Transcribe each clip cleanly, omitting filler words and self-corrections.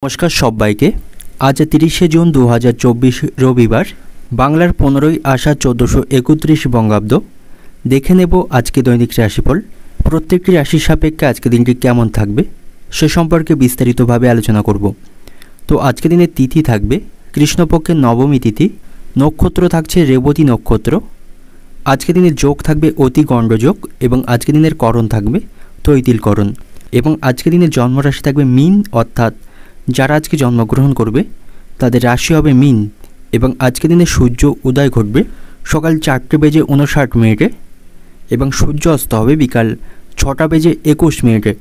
নমস্কার সবাইকে। আজ 30শে জুন 2024 রবিবার, বাংলার 15ই আষাঢ় 1431 বঙ্গাব্দ। দেখে নেব আজকে দৈনিক রাশিফল। প্রত্যেকটি রাশির সাপেক্ষে আজকে দিনটি কেমন থাকবে সে সম্পর্কে বিস্তারিতভাবে আলোচনা করব। তো আজকে দিনের তিথি থাকবে কৃষ্ণপক্ষের নবমী তিথি, নক্ষত্র থাকছে রেবতী নক্ষত্র। আজকে দিনের যোগ থাকবে অতি গণ্ডযোগ এবং আজকে দিনের করণ থাকবে তৈতিলকরণ। এবং আজকে দিনের জন্মরাশি থাকবে মীন, অর্থাৎ যারা আজকে জন্মগ্রহণ করবে তাদের রাশি হবে মীন। এবং আজকে দিনে সূর্য উদয় ঘটবে সকাল 4:59 এবং সূর্য অস্ত হবে বিকাল 6:21।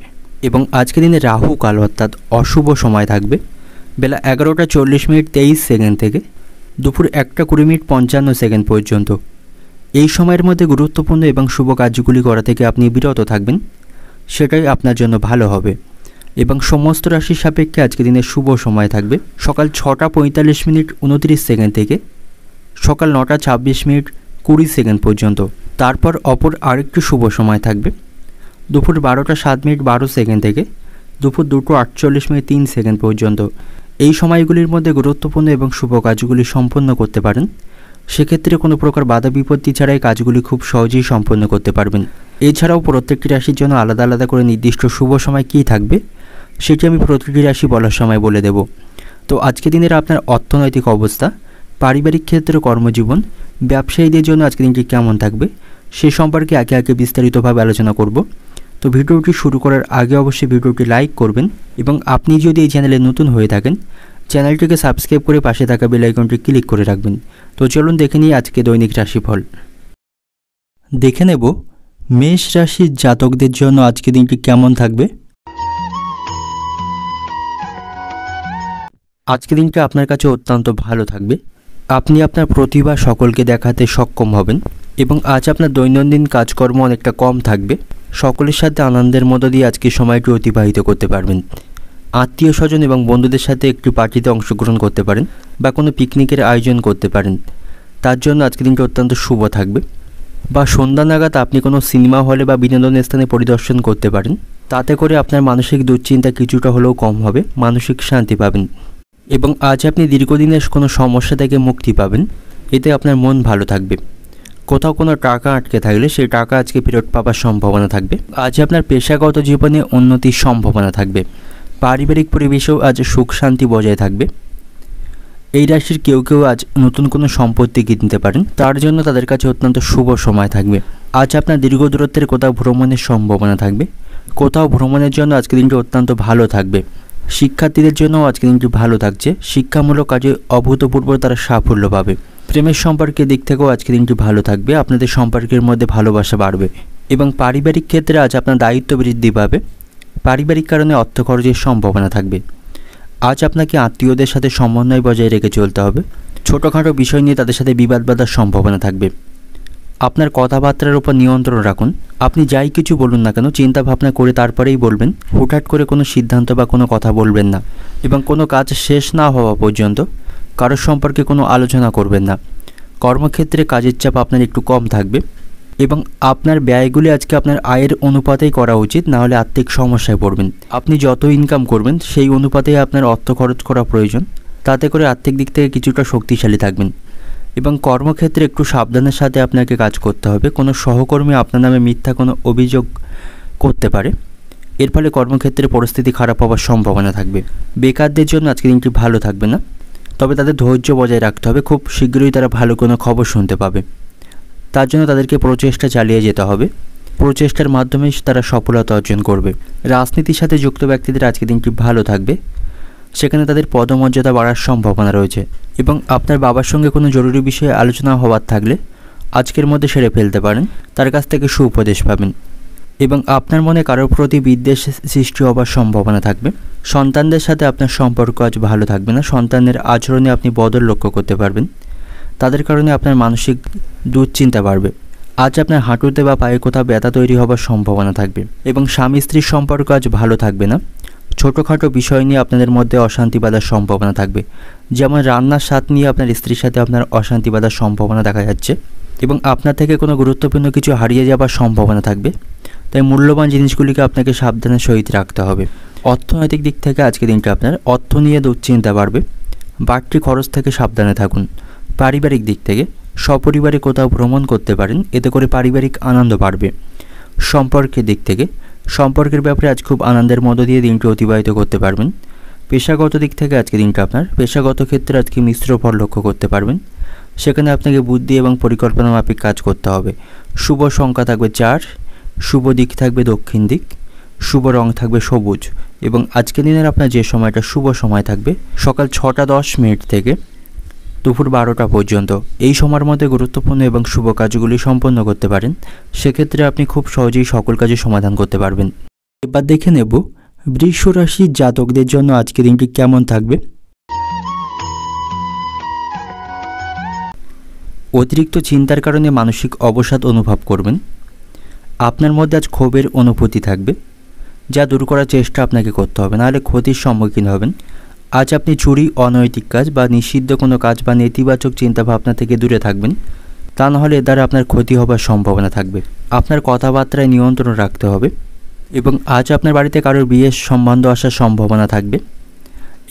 এবং আজকে দিনে রাহু কাল অর্থাৎ অশুভ সময় থাকবে বেলা 11:40:23 থেকে দুপুর 1:20:55 পর্যন্ত। এই সময়ের মধ্যে গুরুত্বপূর্ণ এবং শুভ কার্যগুলি করা থেকে আপনি বিরত থাকবেন, সেটাই আপনার জন্য ভালো হবে। এবং সমস্ত রাশির সাপেক্ষে আজকে দিনের শুভ সময় থাকবে সকাল 6:45:29 থেকে সকাল 9:26:20 পর্যন্ত। তারপর অপর আরেকটি শুভ সময় থাকবে দুপুর 12:07:12 থেকে দুপুর 2:48:03 পর্যন্ত। এই সময়গুলির মধ্যে গুরুত্বপূর্ণ এবং শুভ কাজগুলি সম্পন্ন করতে পারেন। সেক্ষেত্রে কোনো প্রকার বাধা বিপত্তি ছাড়াই কাজগুলি খুব সহজেই সম্পন্ন করতে পারবেন। এছাড়াও প্রত্যেকটি রাশির জন্য আলাদা আলাদা করে নির্দিষ্ট শুভ সময় কী থাকবে সেটি আমি প্রতিটি রাশি বলার সময় বলে দেব। তো আজকে দিনের আপনার অর্থনৈতিক অবস্থা, পারিবারিক ক্ষেত্রে, কর্মজীবন, ব্যবসায়ীদের জন্য আজকে দিনটি কেমন থাকবে সে সম্পর্কে একে একে বিস্তারিতভাবে আলোচনা করব। তো ভিডিওটি শুরু করার আগে অবশ্যই ভিডিওটি লাইক করবেন এবং আপনি যদি এই চ্যানেলে নতুন হয়ে থাকেন চ্যানেলটিকে সাবস্ক্রাইব করে পাশে থাকা বেল আইকনটি ক্লিক করে রাখবেন। তো চলুন দেখে নিই আজকে দৈনিক রাশিফল। দেখে নেব মেষ রাশির জাতকদের জন্য আজকে দিনটি কেমন থাকবে। আজকে দিনটা আপনার কাছে অত্যন্ত ভালো থাকবে। আপনি আপনার প্রতিভা সকলকে দেখাতে সক্ষম হবেন এবং আজ আপনার দৈনন্দিন কাজকর্ম অনেকটা কম থাকবে। সকলের সাথে আনন্দের মধ্য দিয়ে আজকে সময়টি অতিবাহিত করতে পারবেন। আত্মীয় স্বজন এবং বন্ধুদের সাথে একটি পার্টিতে অংশগ্রহণ করতে পারেন বা কোনো পিকনিকের আয়োজন করতে পারেন, তার জন্য আজকে দিনটা অত্যন্ত শুভ থাকবে। বা সন্ধ্যা নাগাদ আপনি কোনো সিনেমা হলে বা বিনোদন স্থানে পরিদর্শন করতে পারেন, তাতে করে আপনার মানসিক দুশ্চিন্তা কিছুটা হলেও কম হবে, মানসিক শান্তি পাবেন। এবং আজ আপনি দীর্ঘদিনের কোনো সমস্যা থেকে মুক্তি পাবেন, এতে আপনার মন ভালো থাকবে। কোথাও কোনো টাকা আটকে থাকলে সেই টাকা আজকে ফেরত পাওয়ার সম্ভাবনা থাকবে। আজ আপনার পেশাগত জীবনে উন্নতির সম্ভাবনা থাকবে। পারিবারিক পরিবেশেও আজ সুখ শান্তি বজায় থাকবে। এই রাশির কেউ কেউ আজ নতুন কোনো সম্পত্তি কিনতে পারেন, তার জন্য তাদের কাছে অত্যন্ত শুভ সময় থাকবে। আজ আপনার দীর্ঘ দূরত্বের কোথাও ভ্রমণের সম্ভাবনা থাকবে। কোথাও ভ্রমণের জন্য আজকে দিনটি অত্যন্ত ভালো থাকবে। শিক্ষার্থীদের জন্য আজকে দিনটি ভালো থাকছে। শিক্ষামূলক কাজে অভূতপূর্ব তারা সাফল্য পাবে। প্রেমের সম্পর্কের দিক থেকেও আজকে দিনটি ভালো থাকবে। আপনাদের সম্পর্কের মধ্যে ভালোবাসা বাড়বে এবং পারিবারিক ক্ষেত্রে আজ আপনার দায়িত্ব বৃদ্ধি পাবে। পারিবারিক কারণে অর্থ খরচের সম্ভাবনা থাকবে। আজ আপনাকে আত্মীয়দের সাথে সমন্বয় বজায় রেখে চলতে হবে। ছোটোখাটো বিষয় নিয়ে তাদের সাথে বিবাদ বাঁধার সম্ভাবনা থাকবে। আপনার কথাবার্তার উপর নিয়ন্ত্রণ রাখুন। আপনি যাই কিছু বলুন না কেন চিন্তা ভাবনা করে তারপরেই বলবেন। হুটহাট করে কোনো সিদ্ধান্ত বা কোনো কথা বলবেন না এবং কোনো কাজ শেষ না হওয়া পর্যন্ত কারোর সম্পর্কে কোনো আলোচনা করবেন না। কর্মক্ষেত্রে কাজের চাপ আপনার একটু কম থাকবে এবং আপনার ব্যয়গুলি আজকে আপনার আয়ের অনুপাতেই করা উচিত, নাহলে আর্থিক সমস্যায় পড়বেন। আপনি যত ইনকাম করবেন সেই অনুপাতেই আপনার অর্থ খরচ করা প্রয়োজন, তাতে করে আর্থিক দিক থেকে কিছুটা শক্তিশালী থাকবেন। এবং কর্মক্ষেত্রে একটু সাবধানের সাথে আপনাকে কাজ করতে হবে। কোনো সহকর্মী আপনার নামে মিথ্যা কোনো অভিযোগ করতে পারে, এর ফলে কর্মক্ষেত্রে পরিস্থিতি খারাপ হওয়ার সম্ভাবনা থাকবে। বেকারদের জন্য আজকে দিনটি ভালো থাকবে না, তবে তাদের ধৈর্য বজায় রাখতে হবে। খুব শীঘ্রই তারা ভালো কোনো খবর শুনতে পাবে, তার জন্য তাদেরকে প্রচেষ্টা চালিয়ে যেতে হবে। প্রচেষ্টার মাধ্যমে তারা সফলতা অর্জন করবে। রাজনীতির সাথে যুক্ত ব্যক্তিদের আজকে দিনটি ভালো থাকবে, সেখানে তাদের পদমর্যাদা বাড়ার সম্ভাবনা রয়েছে। এবং আপনার বাবার সঙ্গে কোনো জরুরি বিষয়ে আলোচনা হওয়ার থাকলে আজকের মধ্যে সেরে ফেলতে পারেন, তার কাছ থেকে সুউপদেশ পাবেন। এবং আপনার মনে কারোর প্রতি বিদ্বেষ সৃষ্টি হওয়ার সম্ভাবনা থাকবে। সন্তানদের সাথে আপনার সম্পর্ক আজ ভালো থাকবে না। সন্তানের আচরণে আপনি বদল লক্ষ্য করতে পারবেন, তাদের কারণে আপনার মানসিক দুশ্চিন্তা বাড়বে। আজ আপনার হাঁটুতে বা পায়ে কোথাও ব্যথা তৈরি হওয়ার সম্ভাবনা থাকবে। এবং স্বামী স্ত্রীর সম্পর্ক আজ ভালো থাকবে না। ছোটোখাটো বিষয় নিয়ে আপনাদের মধ্যে অশান্তি বাঁধার সম্ভাবনা থাকবে। যেমন রান্নার স্বাদ নিয়ে আপনার স্ত্রীর সাথে আপনার অশান্তি বাঁধার সম্ভাবনা দেখা যাচ্ছে এবং আপনার থেকে কোনো গুরুত্বপূর্ণ কিছু হারিয়ে যাওয়ার সম্ভাবনা থাকবে। তাই মূল্যবান জিনিসগুলিকে আপনাকে সাবধানের সহিত রাখতে হবে। অর্থনৈতিক দিক থেকে আজকের দিনটা আপনার অর্থ নিয়ে দুশ্চিন্তা বাড়বে, বাড়তি খরচ থেকে সাবধানে থাকুন। পারিবারিক দিক থেকে সপরিবারে কোথাও ভ্রমণ করতে পারেন, এতে করে পারিবারিক আনন্দ বাড়বে। সম্পর্কের দিক থেকে সম্পর্কের ব্যাপারে আজ খুব আনন্দের মধ্য দিয়ে দিনটি অতিবাহিত করতে পারবেন। পেশাগত দিক থেকে আজকে দিনটা আপনার পেশাগত ক্ষেত্রে আজকে মিশ্র ফল লক্ষ্য করতে পারবেন, সেখানে আপনাকে বুদ্ধি এবং পরিকল্পনা মাফিক কাজ করতে হবে। শুভ সংখ্যা থাকবে 4, শুভ দিক থাকবে দক্ষিণ দিক, শুভ রং থাকবে সবুজ এবং আজকের দিনের আপনার যে সময়টা শুভ সময় থাকবে সকাল 6:10 থেকে দুপুর 12টা পর্যন্ত। এই সময়ের মধ্যে গুরুত্বপূর্ণ এবং শুভ কাজগুলি সম্পন্ন করতে পারেন, সেক্ষেত্রে আপনি খুব সহজেই সকল কাজে সমাধান করতে পারবেন। এবার দেখে নেব বৃষ রাশির জাতকদের জন্য আজকের দিনটি কেমন থাকবে। অতিরিক্ত চিন্তার কারণে মানসিক অবসাদ অনুভব করবেন। আপনার মধ্যে আজ ক্ষোভের অনুভূতি থাকবে, যা দূর করার চেষ্টা আপনাকে করতে হবে, নাহলে ক্ষতির সম্মুখীন হবেন। আজ আপনি চুরি, অনৈতিক কাজ বা নিষিদ্ধ কোনো কাজ বা নেতিবাচক চিন্তাভাবনা থেকে দূরে থাকবেন, তা নাহলে এর দ্বারা আপনার ক্ষতি হবার সম্ভাবনা থাকবে। আপনার কথাবার্তায় নিয়ন্ত্রণ রাখতে হবে এবং আজ আপনার বাড়িতে কারোর বিয়ের সম্বন্ধ আসার সম্ভাবনা থাকবে,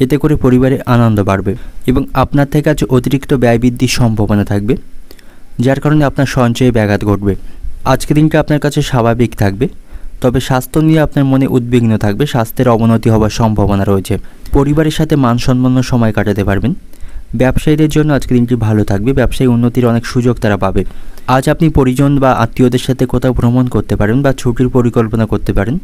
এতে করে পরিবারে আনন্দ বাড়বে এবং আপনার থেকে আজ অতিরিক্ত ব্যয় বৃদ্ধির সম্ভাবনা থাকবে, যার কারণে আপনার সঞ্চয়ে ব্যাঘাত ঘটবে। আজকের দিনটা আপনার কাছে স্বাভাবিক থাকবে, তবে স্বাস্থ্য নিয়ে আপনার মনে উদ্বিগ্ন থাকবে, স্বাস্থ্যের অবনতি হওয়ার সম্ভাবনা রয়েছে। পরিবারের সাথে মানসম্পন্ন সময় কাটাতে পারবেন। ব্যবসায়ীদের জন্য আজকের দিনটি ভালো থাকবে, ব্যবসায়ী উন্নতির অনেক সুযোগ তারা পাবে। আজ আপনি পরিজন বা আত্মীয়দের সাথে কোথাও ভ্রমণ করতে পারেন বা ছুটির পরিকল্পনা করতে পারেন,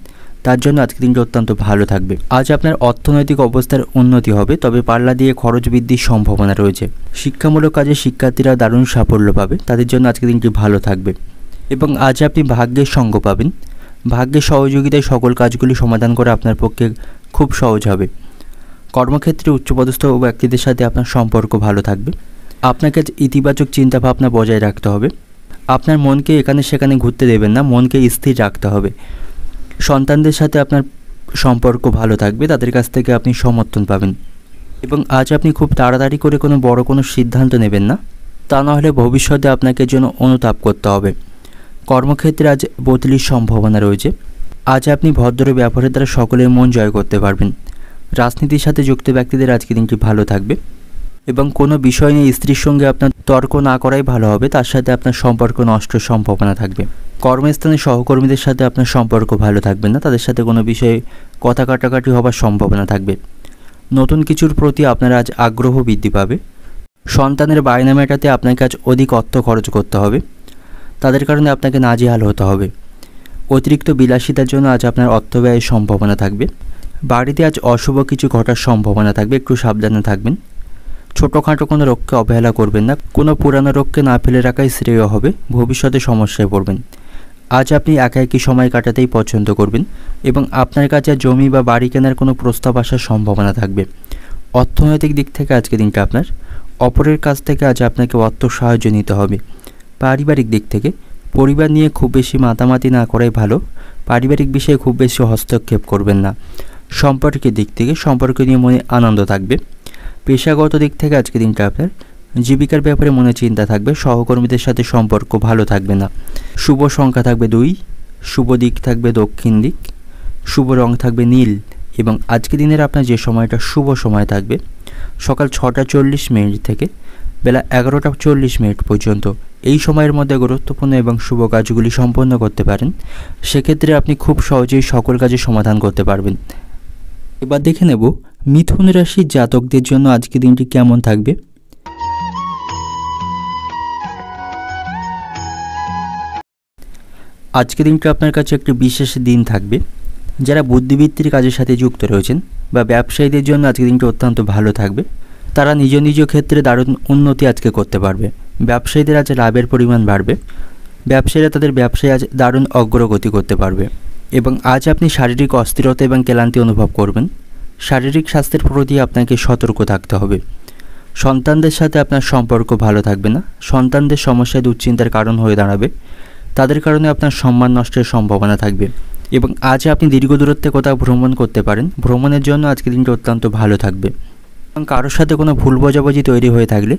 তার জন্য আজকের দিনটি অত্যন্ত ভালো থাকবে। আজ আপনার অর্থনৈতিক অবস্থার উন্নতি হবে, তবে পাল্লা দিয়ে খরচ বৃদ্ধির সম্ভাবনা রয়েছে। শিক্ষামূলক কাজে শিক্ষার্থীরা দারুণ সাফল্য পাবে, তাদের জন্য আজকের দিনটি ভালো থাকবে এবং আজ আপনি ভাগ্যের সঙ্গ পাবেন। ভাগ্যের সহযোগিতায় সকল কাজগুলি সমাধান করা আপনার পক্ষে খুব সহজ হবে। কর্মক্ষেত্রে উচ্চপদস্থ ব্যক্তিদের সাথে আপনার সম্পর্ক ভালো থাকবে। আপনাকে ইতিবাচক চিন্তাভাবনা বজায় রাখতে হবে। আপনার মনকে এখানে সেখানে ঘুরতে দেবেন না, মনকে স্থির রাখতে হবে। সন্তানদের সাথে আপনার সম্পর্ক ভালো থাকবে, তাদের কাছ থেকে আপনি সমর্থন পাবেন এবং আজ আপনি খুব তাড়াতাড়ি করে কোনো বড় কোনো সিদ্ধান্ত নেবেন না, তা নাহলে ভবিষ্যতে আপনাকে জন্য অনুতাপ করতে হবে। কর্মক্ষেত্রে আজ বদলির সম্ভাবনা রয়েছে। আজ আপনি ভদ্র ব্যবহারের দ্বারা সকলের মন জয় করতে পারবেন। রাজনীতির সাথে যুক্ত ব্যক্তিদের আজকে দিনটি ভালো থাকবে এবং কোনো বিষয় নিয়ে স্ত্রীর সঙ্গে আপনার তর্ক না করাই ভালো হবে, তার সাথে আপনার সম্পর্ক নষ্টের সম্ভাবনা থাকবে। কর্মস্থানে সহকর্মীদের সাথে আপনার সম্পর্ক ভালো থাকবে না, তাদের সাথে কোনো বিষয়ে কথা কাটাকাটি হবার সম্ভাবনা থাকবে। নতুন কিছুর প্রতি আপনার আজ আগ্রহ বৃদ্ধি পাবে। সন্তানের বায়না মেটাতে আপনাকে আজ অধিক অর্থ খরচ করতে হবে, তাদের কারণে আপনাকে নাজেহাল হতে হবে। অতিরিক্ত বিলাসিতার জন্য আজ আপনার অর্থ ব্যয়ের সম্ভাবনা থাকবে। বাড়িতে আজ অশুভ কিছু ঘটার সম্ভাবনা থাকবে, একটু সাবধানে থাকবেন। ছোটোখাটো কোনো রোগকে অবহেলা করবেন না, কোনো পুরানো রোগকে না ফেলে রাখাই শ্রেয় হবে, ভবিষ্যতে সমস্যায় পড়বেন। আজ আপনি একাকী সময় কাটাতেই পছন্দ করবেন এবং আপনার কাছে জমি বা বাড়ি কেনার কোনো প্রস্তাব আসার সম্ভাবনা থাকবে। অর্থনৈতিক দিক থেকে আজকে দিনটা আপনার অপরের কাছ থেকে আজ আপনাকে অর্থ সাহায্য নিতে হবে। পারিবারিক দিক থেকে পরিবার নিয়ে খুব বেশি মাতামাতি না করাই ভালো, পারিবারিক বিষয়ে খুব বেশি হস্তক্ষেপ করবেন না। সম্পর্কের দিক থেকে সম্পর্ক নিয়ে মনে আনন্দ থাকবে। পেশাগত দিক থেকে আজকে দিনটা আপনার জীবিকার ব্যাপারে মনে চিন্তা থাকবে, সহকর্মীদের সাথে সম্পর্ক ভালো থাকবে না। শুভ সংখ্যা থাকবে 2, শুভ দিক থাকবে দক্ষিণ দিক, শুভ রং থাকবে নীল এবং আজকে দিনের আপনার যে সময়টা শুভ সময় থাকবে সকাল 6:40 থেকে বেলা 11:40 পর্যন্ত। এই সময়ের মধ্যে গুরুত্বপূর্ণ এবং শুভ কাজগুলি সম্পন্ন করতে পারেন, সেক্ষেত্রে আপনি খুব সহজেই সকল কাজের সমাধান করতে পারবেন। এবার দেখে নেব মিথুন রাশির জাতকদের জন্য আজকে দিনটি কেমন থাকবে। আজকে দিনটা আপনার কাছে একটি বিশেষ দিন থাকবে। যারা বুদ্ধিবৃত্তির কাজের সাথে যুক্ত রয়েছেন বা ব্যবসায়ীদের জন্য আজকে দিনটা অত্যন্ত ভালো থাকবে। তারা নিজ নিজ ক্ষেত্রে দারুণ উন্নতি আজকে করতে পারবে। ব্যবসায়ীদের আজ লাভের পরিমাণ বাড়বে। ব্যবসায়ীরা তাদের ব্যবসায় আজ দারুণ অগ্রগতি করতে পারবে এবং আজ আপনি শারীরিক অস্থিরতা এবং ক্লান্তি অনুভব করবেন। শারীরিক স্বাস্থ্যের প্রতি আপনাকে সতর্ক থাকতে হবে। সন্তানদের সাথে আপনার সম্পর্ক ভালো থাকবে না, সন্তানদের সমস্যায় দুশ্চিন্তার কারণ হয়ে দাঁড়াবে, তাদের কারণে আপনার সম্মান নষ্টের সম্ভাবনা থাকবে এবং আজ আপনি দীর্ঘ দূরত্বে কোথাও ভ্রমণ করতে পারেন। ভ্রমণের জন্য আজকে দিনটা অত্যন্ত ভালো থাকবে এবং কারোর সাথে কোনো ভুল বোঝাবুঝি তৈরি হয়ে থাকলে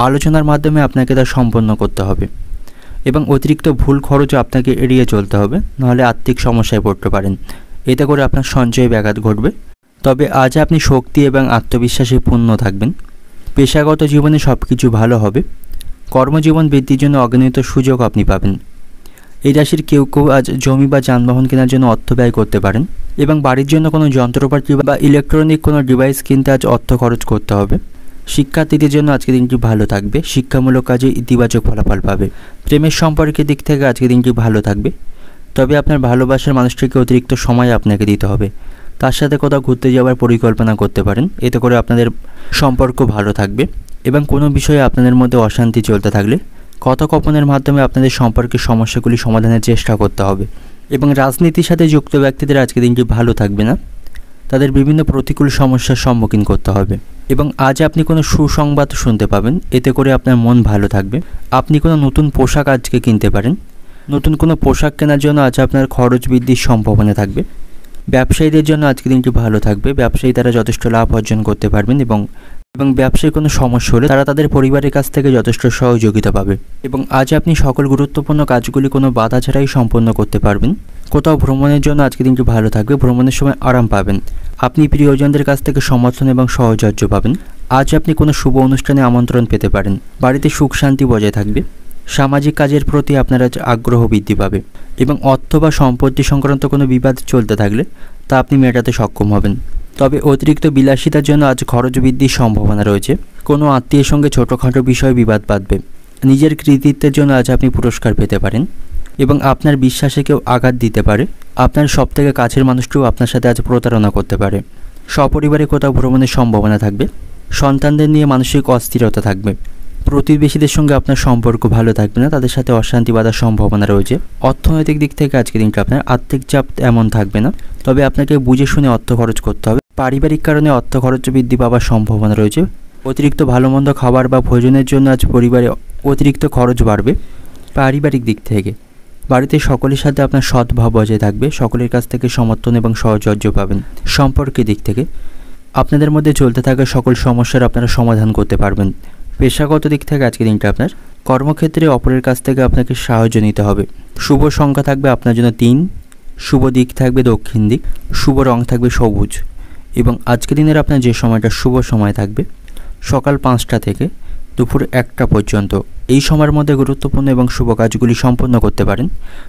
আলোচনার মাধ্যমে আপনাকে তা সম্পন্ন করতে হবে এবং অতিরিক্ত ভুল খরচও আপনাকে এড়িয়ে চলতে হবে, নাহলে আর্থিক সমস্যায় পড়তে পারেন। এতে করে আপনার সঞ্চয়ে ব্যাঘাত ঘটবে। তবে আজ আপনি শক্তি এবং আত্মবিশ্বাসে পূর্ণ থাকবেন। পেশাগত জীবনে সব কিছু ভালো হবে। কর্মজীবন বৃদ্ধির জন্য অগণিত সুযোগ আপনি পাবেন। এই রাশির কেউ কেউ আজ জমি বা যানবাহন কেনার জন্য অর্থ ব্যয় করতে পারেন এবং বাড়ির জন্য কোনো যন্ত্রপাতি বা ইলেকট্রনিক কোনো ডিভাইস কিনতে আজ অর্থ খরচ করতে হবে। শিক্ষার্থীদের জন্য আজকের দিনটি ভালো থাকবে। শিক্ষামূলক কাজে ইতিবাচক ফলাফল পাবে। প্রেমের সম্পর্কের দিক থেকে আজকের দিনটি ভালো থাকবে। তবে আপনার ভালোবাসার মানুষটিকে অতিরিক্ত সময় আপনাকে দিতে হবে। তার সাথে কোথাও ঘুরতে যাওয়ার পরিকল্পনা করতে পারেন। এতে করে আপনাদের সম্পর্ক ভালো থাকবে এবং কোনো বিষয়ে আপনাদের মধ্যে অশান্তি চলতে থাকলে কথোপকথনের মাধ্যমে আপনাদের সম্পর্কের সমস্যাগুলি সমাধানের চেষ্টা করতে হবে। এবং রাজনীতির সাথে যুক্ত ব্যক্তিদের আজকের দিনটি ভালো থাকবে না। তাদের বিভিন্ন প্রতিকূল সমস্যার সম্মুখীন করতে হবে। এবং আজ আপনি কোনো সুসংবাদ শুনতে পাবেন। এতে করে আপনার মন ভালো থাকবে। আপনি কোনো নতুন পোশাক আজকে কিনতে পারেন। নতুন কোনো পোশাক কেনার জন্য আজ আপনার খরচ বৃদ্ধির সম্ভাবনা থাকবে। ব্যবসায়ীদের জন্য আজকের দিনটি ভালো থাকবে। ব্যবসায়ী তারা যথেষ্ট লাভ অর্জন করতে পারবেন এবং ব্যবসায় কোনো সমস্যা হলে তারা তাদের পরিবারের কাছ থেকে যথেষ্ট সহযোগিতা পাবে। এবং আজ আপনি সকল গুরুত্বপূর্ণ কাজগুলি কোনো বাধা ছাড়াই সম্পন্ন করতে পারবেন। কোথাও ভ্রমণের জন্য আজকের দিনটি ভালো থাকবে। ভ্রমণের সময় আরাম পাবেন। আপনি প্রিয়জনদের কাছ থেকে সমর্থন এবং সহযোগ্য পাবেন। আজ আপনি কোনো শুভ অনুষ্ঠানে আমন্ত্রণ পেতে পারেন। বাড়িতে সুখ শান্তি বজায় থাকবে। সামাজিক কাজের প্রতি আপনার আজ আগ্রহ বৃদ্ধি পাবে এবং অর্থ বা সম্পত্তি সংক্রান্ত কোনো বিবাদ চলতে থাকলে তা আপনি মেটাতে সক্ষম হবেন। তবে অতিরিক্ত বিলাসিতার জন্য আজ খরচ বৃদ্ধির সম্ভাবনা রয়েছে। কোনো আত্মীয়ের সঙ্গে ছোটোখাটো বিষয়ে বিবাদ বাঁধবে। নিজের কৃতিত্বের জন্য আজ আপনি পুরস্কার পেতে পারেন এবং আপনার বিশ্বাসে কেউ আঘাত দিতে পারে। আপনার সবথেকে কাছের মানুষটিও আপনার সাথে আজ প্রতারণা করতে পারে। সপরিবারে কোথাও ভ্রমণের সম্ভাবনা থাকবে। সন্তানদের নিয়ে মানসিক অস্থিরতা থাকবে। প্রতিবেশীদের সঙ্গে আপনার সম্পর্ক ভালো থাকবে না। তাদের সাথে অশান্তি বাঁধার সম্ভাবনা রয়েছে। অর্থনৈতিক দিক থেকে আজকের দিনটা আপনার আর্থিক চাপ এমন থাকবে না। তবে আপনাকে বুঝে শুনে অর্থ খরচ করতে হবে। পারিবারিক কারণে অর্থ খরচ বৃদ্ধি পাওয়ার সম্ভাবনা রয়েছে। অতিরিক্ত ভালো মন্দ খাবার বা ভোজনের জন্য আজ পরিবারে অতিরিক্ত খরচ বাড়বে। পারিবারিক দিক থেকে বাড়িতে সকলের সাথে আপনার সদ্ভাব বজায় থাকবে। সকলের কাছ থেকে সমর্থন এবং সহযোগ্য পাবেন। সম্পর্কের দিক থেকে আপনাদের মধ্যে চলতে থাকা সকল সমস্যার আপনারা সমাধান করতে পারবেন। পেশাগত দিক থেকে আজকের দিনটা আপনার কর্মক্ষেত্রে অপরের কাছ থেকে আপনাকে সাহায্য নিতে হবে। শুভ সংখ্যা থাকবে আপনার জন্য 3। শুভ দিক থাকবে দক্ষিণ দিক। শুভ রং থাকবে সবুজ। এবং আজকের দিনের আপনার যে সময়টা শুভ সময় থাকবে সকাল 5টা থেকে দুপুর 1টা পর্যন্ত। এই সময়ের মধ্যে গুরুত্বপূর্ণ এবং শুভ কাজগুলি সম্পন্ন করতে পারেন।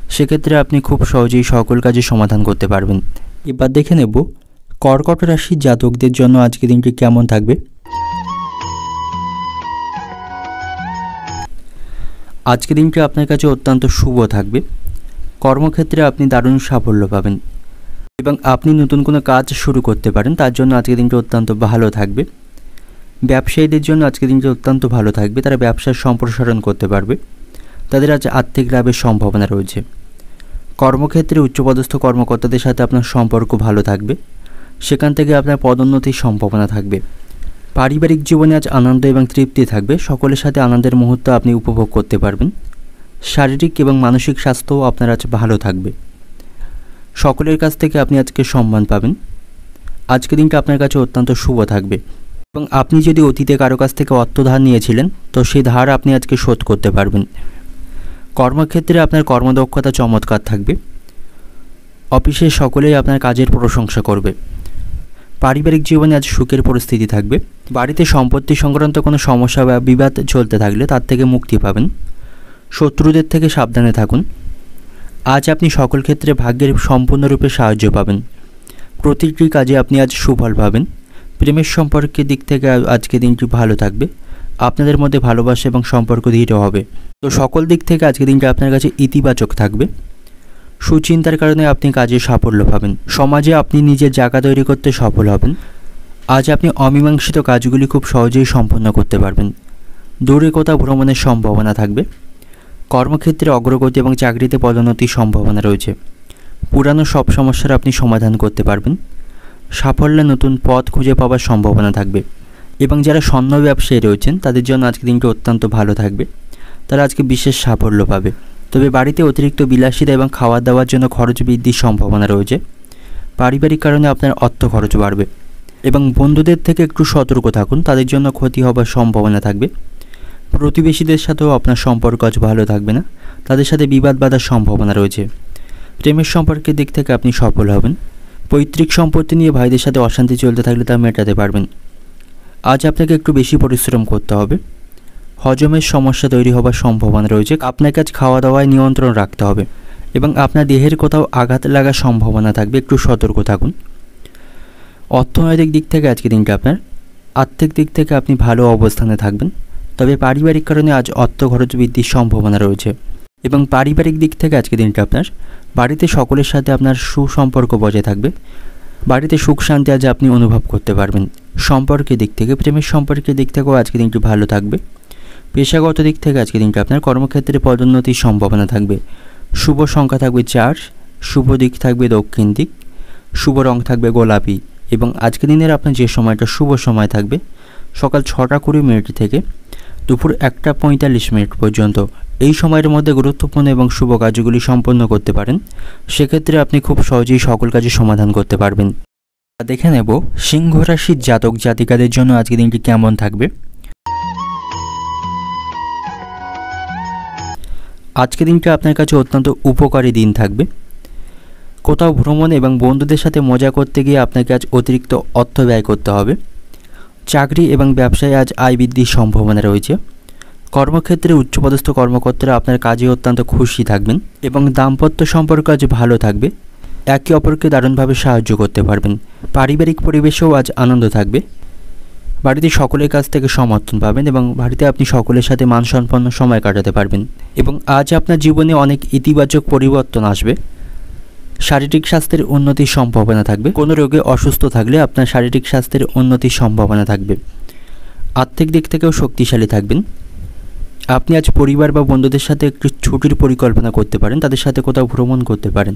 সেক্ষেত্রে আপনি খুব সহজেই সকল কাজে সমাধান করতে পারবেন। এবার দেখে নেব কর্কট রাশির জাতকদের জন্য আজকের দিনটি কেমন থাকবে। আজকের দিনটি আপনার কাছে অত্যন্ত শুভ থাকবে। কর্মক্ষেত্রে আপনি দারুণ সাফল্য পাবেন এবং আপনি নতুন কোনো কাজ শুরু করতে পারেন। তার জন্য আজকের দিনটি অত্যন্ত ভালো থাকবে। ব্যবসায়ীদের জন্য আজকের দিনটি অত্যন্ত ভালো থাকবে। তারা ব্যবসার সম্প্রসারণ করতে পারবে। তাদের আজ আর্থিক লাভের সম্ভাবনা রয়েছে। কর্মক্ষেত্রে উচ্চপদস্থ কর্মকর্তাদের সাথে আপনার সম্পর্ক ভালো থাকবে। সেখান থেকে আপনার পদোন্নতির সম্ভাবনা থাকবে। পারিবারিক জীবনে আজ আনন্দ এবং তৃপ্তি থাকবে। সকলের সাথে আনন্দের মুহূর্ত আপনি উপভোগ করতে পারবেন। শারীরিক এবং মানসিক স্বাস্থ্যও আপনার আজ ভালো থাকবে। সকলের কাছ থেকে আপনি আজকে সম্মান পাবেন। আজকের দিনটা আপনার কাছে অত্যন্ত শুভ থাকবে এবং আপনি যদি অতীতে কারো কাছ থেকে অর্থ ধার নিয়েছিলেন তো সেই ধার আপনি আজকে শোধ করতে পারবেন। কর্মক্ষেত্রে আপনার কর্মদক্ষতা চমৎকার থাকবে। অফিসে সকলেই আপনার কাজের প্রশংসা করবে। পারিবারিক জীবনে আজ সুখের পরিস্থিতি থাকবে। বাড়িতে সম্পত্তি সংক্রান্ত কোনো সমস্যা বা বিবাদ চলতে থাকলে তার থেকে মুক্তি পাবেন। শত্রুদের থেকে সাবধানে থাকুন। আজ আপনি সকল ক্ষেত্রে ভাগ্যের সম্পূর্ণরূপে সাহায্য পাবেন। প্রতিটি কাজে আপনি আজ সুফল পাবেন। প্রেমের সম্পর্কের দিক থেকে আজকে দিনটি ভালো থাকবে। আপনাদের মধ্যে ভালোবাসা এবং সম্পর্ক দৃঢ় হবে। তো সকল দিক থেকে আজকে দিনটা আপনার কাছে ইতিবাচক থাকবে। সুচিন্তার কারণে আপনি কাজে সাফল্য পাবেন। সমাজে আপনি নিজের জায়গা তৈরি করতে সফল হবেন। আজ আপনি অমীমাংসিত কাজগুলি খুব সহজেই সম্পন্ন করতে পারবেন। দূরে কোথাও ভ্রমণের সম্ভাবনা থাকবে। কর্মক্ষেত্রে অগ্রগতি এবং চাকরিতে পদোন্নতির সম্ভাবনা রয়েছে। পুরানো সব সমস্যার আপনি সমাধান করতে পারবেন। সাফল্যে নতুন পথ খুঁজে পাওয়ার সম্ভাবনা থাকবে এবং যারা স্বর্ণ ব্যবসায়ী রয়েছেন তাদের জন্য আজকে দিনটি অত্যন্ত ভালো থাকবে। তারা আজকে বিশেষ সাফল্য পাবে। তবে বাড়িতে অতিরিক্ত বিলাসিতা এবং খাওয়া দাওয়ার জন্য খরচ বৃদ্ধির সম্ভাবনা রয়েছে। পারিবারিক কারণে আপনার অর্থ খরচ বাড়বে এবং বন্ধুদের থেকে একটু সতর্ক থাকুন। তাদের জন্য ক্ষতি হবার সম্ভাবনা থাকবে। প্রতিবেশীদের সাথেও আপনার সম্পর্ক আজ ভালো থাকবে না। তাদের সাথে বিবাদ বাঁধার সম্ভাবনা রয়েছে। প্রেমের সম্পর্কের দিক থেকে আপনি সফল হবেন। পৈতৃক সম্পত্তি নিয়ে ভাইদের সাথে অশান্তি চলতে থাকলে তা মেটাতে পারবেন। আজ আপনাকে একটু বেশি পরিশ্রম করতে হবে। হজমের সমস্যা তৈরি হবার সম্ভাবনা রয়েছে। আপনাকে আজ খাওয়া দাওয়ায় নিয়ন্ত্রণ রাখতে হবে এবং আপনার দেহের কোথাও আঘাত লাগার সম্ভাবনা থাকবে, একটু সতর্ক থাকুন। অর্থনৈতিক দিক থেকে আজকে দিনটা আপনার আর্থিক দিক থেকে আপনি ভালো অবস্থানে থাকবেন, তবে পারিবারিক কারণে আজ অর্থ খরচ বৃদ্ধির সম্ভাবনা রয়েছে। এবং পারিবারিক দিক থেকে আজকে দিনটা আপনার বাড়িতে সকলের সাথে আপনার সুসম্পর্ক বজায় থাকবে। বাড়িতে সুখ শান্তি আজ আপনি অনুভব করতে পারবেন। সম্পর্কের দিক থেকে, প্রেমের সম্পর্কের দিক থেকেও আজকে দিনটি ভালো থাকবে। পেশাগত দিক থেকে আজকে দিনটা আপনার কর্মক্ষেত্রে পদোন্নতির সম্ভাবনা থাকবে। শুভ সংখ্যা থাকবে 4, শুভ দিক থাকবে দক্ষিণ দিক, শুভ রং থাকবে গোলাপি। এবং আজকে দিনের আপনার যে সময়টা শুভ সময় থাকবে সকাল 6টা 20 মিনিট থেকে দুপুর 1টা 45 মিনিট পর্যন্ত। এই সময়ের মধ্যে গুরুত্বপূর্ণ এবং শুভ কাজগুলি সম্পন্ন করতে পারেন। সেক্ষেত্রে আপনি খুব সহজেই সকল কাজের সমাধান করতে পারবেন। দেখে নেব সিংহ রাশির জাতক জাতিকাদের জন্য আজকে দিনটি কেমন থাকবে। আজকে দিনটা আপনার কাছে অত্যন্ত উপকারী দিন থাকবে। কোথাও ভ্রমণ এবং বন্ধুদের সাথে মজা করতে গিয়ে আপনাকে আজ অতিরিক্ত অর্থ ব্যয় করতে হবে। চাকরি এবং ব্যবসায় আজ আয় বৃদ্ধির সম্ভাবনা রয়েছে। কর্মক্ষেত্রে উচ্চপদস্থ কর্মকর্তারা আপনার কাজে অত্যন্ত খুশি থাকবেন এবং দাম্পত্য সম্পর্ক আজ ভালো থাকবে। একে অপরকে দারুণভাবে সাহায্য করতে পারবেন। পারিবারিক পরিবেশেও আজ আনন্দ থাকবে। বাড়িতে সকলের কাছ থেকে সমর্থন পাবেন এবং বাড়িতে আপনি সকলের সাথে মানসম্পন্ন সময় কাটাতে পারবেন। এবং আজ আপনার জীবনে অনেক ইতিবাচক পরিবর্তন আসবে। শারীরিক স্বাস্থ্যের উন্নতির সম্ভাবনা থাকবে। কোনো রোগে অসুস্থ থাকলে আপনার শারীরিক স্বাস্থ্যের উন্নতির সম্ভাবনা থাকবে। আর্থিক দিক থেকেও শক্তিশালী থাকবেন। আপনি আজ পরিবার বা বন্ধুদের সাথে একটু ছুটির পরিকল্পনা করতে পারেন, তাদের সাথে কোথাও ভ্রমণ করতে পারেন।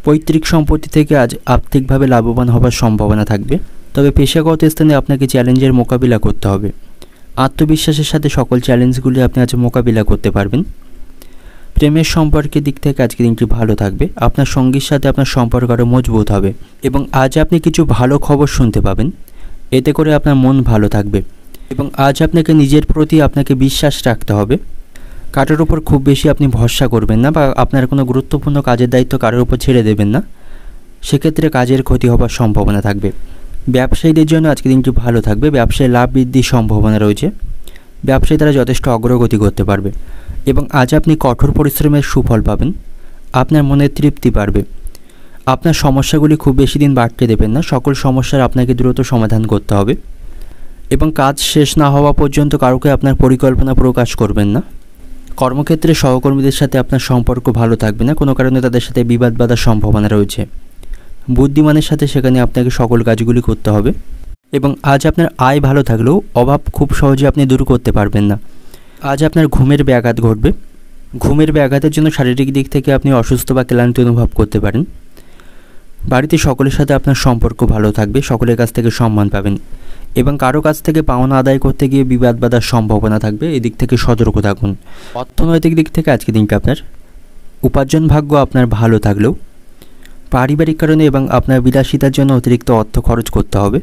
পৈতৃক সম্পত্তি থেকে আজ আর্থিকভাবে লাভবান হবার সম্ভাবনা থাকবে। তবে পেশাগত স্থানে আপনাকে চ্যালেঞ্জের মোকাবিলা করতে হবে। আত্মবিশ্বাসের সাথে সকল চ্যালেঞ্জগুলি আপনি আজ মোকাবিলা করতে পারবেন। প্রেমের সম্পর্কের দিক থেকে আজকে দিনটি ভালো থাকবে। আপনার সঙ্গীর সাথে আপনার সম্পর্ক আরও মজবুত হবে এবং আজ আপনি কিছু ভালো খবর শুনতে পাবেন। এতে করে আপনার মন ভালো থাকবে এবং আজ আপনাকে নিজের প্রতি আপনাকে বিশ্বাস রাখতে হবে। কারোর উপর খুব বেশি আপনি ভরসা করবেন না বা আপনার কোনো গুরুত্বপূর্ণ কাজের দায়িত্ব কারোর উপর ছেড়ে দেবেন না, সেক্ষেত্রে কাজের ক্ষতি হবার সম্ভাবনা থাকবে। ব্যবসায়ীদের জন্য আজকে দিনটি ভালো থাকবে। ব্যবসায় লাভ বৃদ্ধির সম্ভাবনা রয়েছে। ব্যবসায়ী তারা যথেষ্ট অগ্রগতি করতে পারবে এবং আজ আপনি কঠোর পরিশ্রমের সুফল পাবেন। আপনার মনের তৃপ্তি বাড়বে। আপনার সমস্যাগুলি খুব বেশি দিন বাড়তে দেবেন না। সকল সমস্যার আপনাকে দ্রুত সমাধান করতে হবে এবং কাজ শেষ না হওয়া পর্যন্ত কারোকে আপনার পরিকল্পনা প্রকাশ করবেন না। কর্মক্ষেত্রে সহকর্মীদের সাথে আপনার সম্পর্ক ভালো থাকবে না, কোনো কারণে তাদের সাথে বিবাদ বাঁধার সম্ভাবনা রয়েছে। বুদ্ধিমানের সাথে সেখানে আপনাকে সকল কাজগুলি করতে হবে এবং আজ আপনার আয় ভালো থাকলেও অভাব খুব সহজে আপনি দূর করতে পারবেন না। আজ আপনার ঘুমের ব্যাঘাত ঘটবে। ঘুমের ব্যাঘাতের জন্য শারীরিক দিক থেকে আপনি অসুস্থ বা ক্লান্তি অনুভব করতে পারেন। বাড়িতে সকলের সাথে আপনার সম্পর্ক ভালো থাকবে। সকলের কাছ থেকে সম্মান পাবেন এবং কারো কাছ থেকে পাওনা আদায় করতে গিয়ে বিবাদ বাঁধার সম্ভাবনা থাকবে। এদিক থেকে সতর্ক থাকুন। অর্থনৈতিক দিক থেকে আজকে দিনটা আপনার উপার্জন ভাগ্য আপনার ভালো থাকলেও পারিবারিক কারণে এবং আপনার বিলাসিতার জন্য অতিরিক্ত অর্থ খরচ করতে হবে।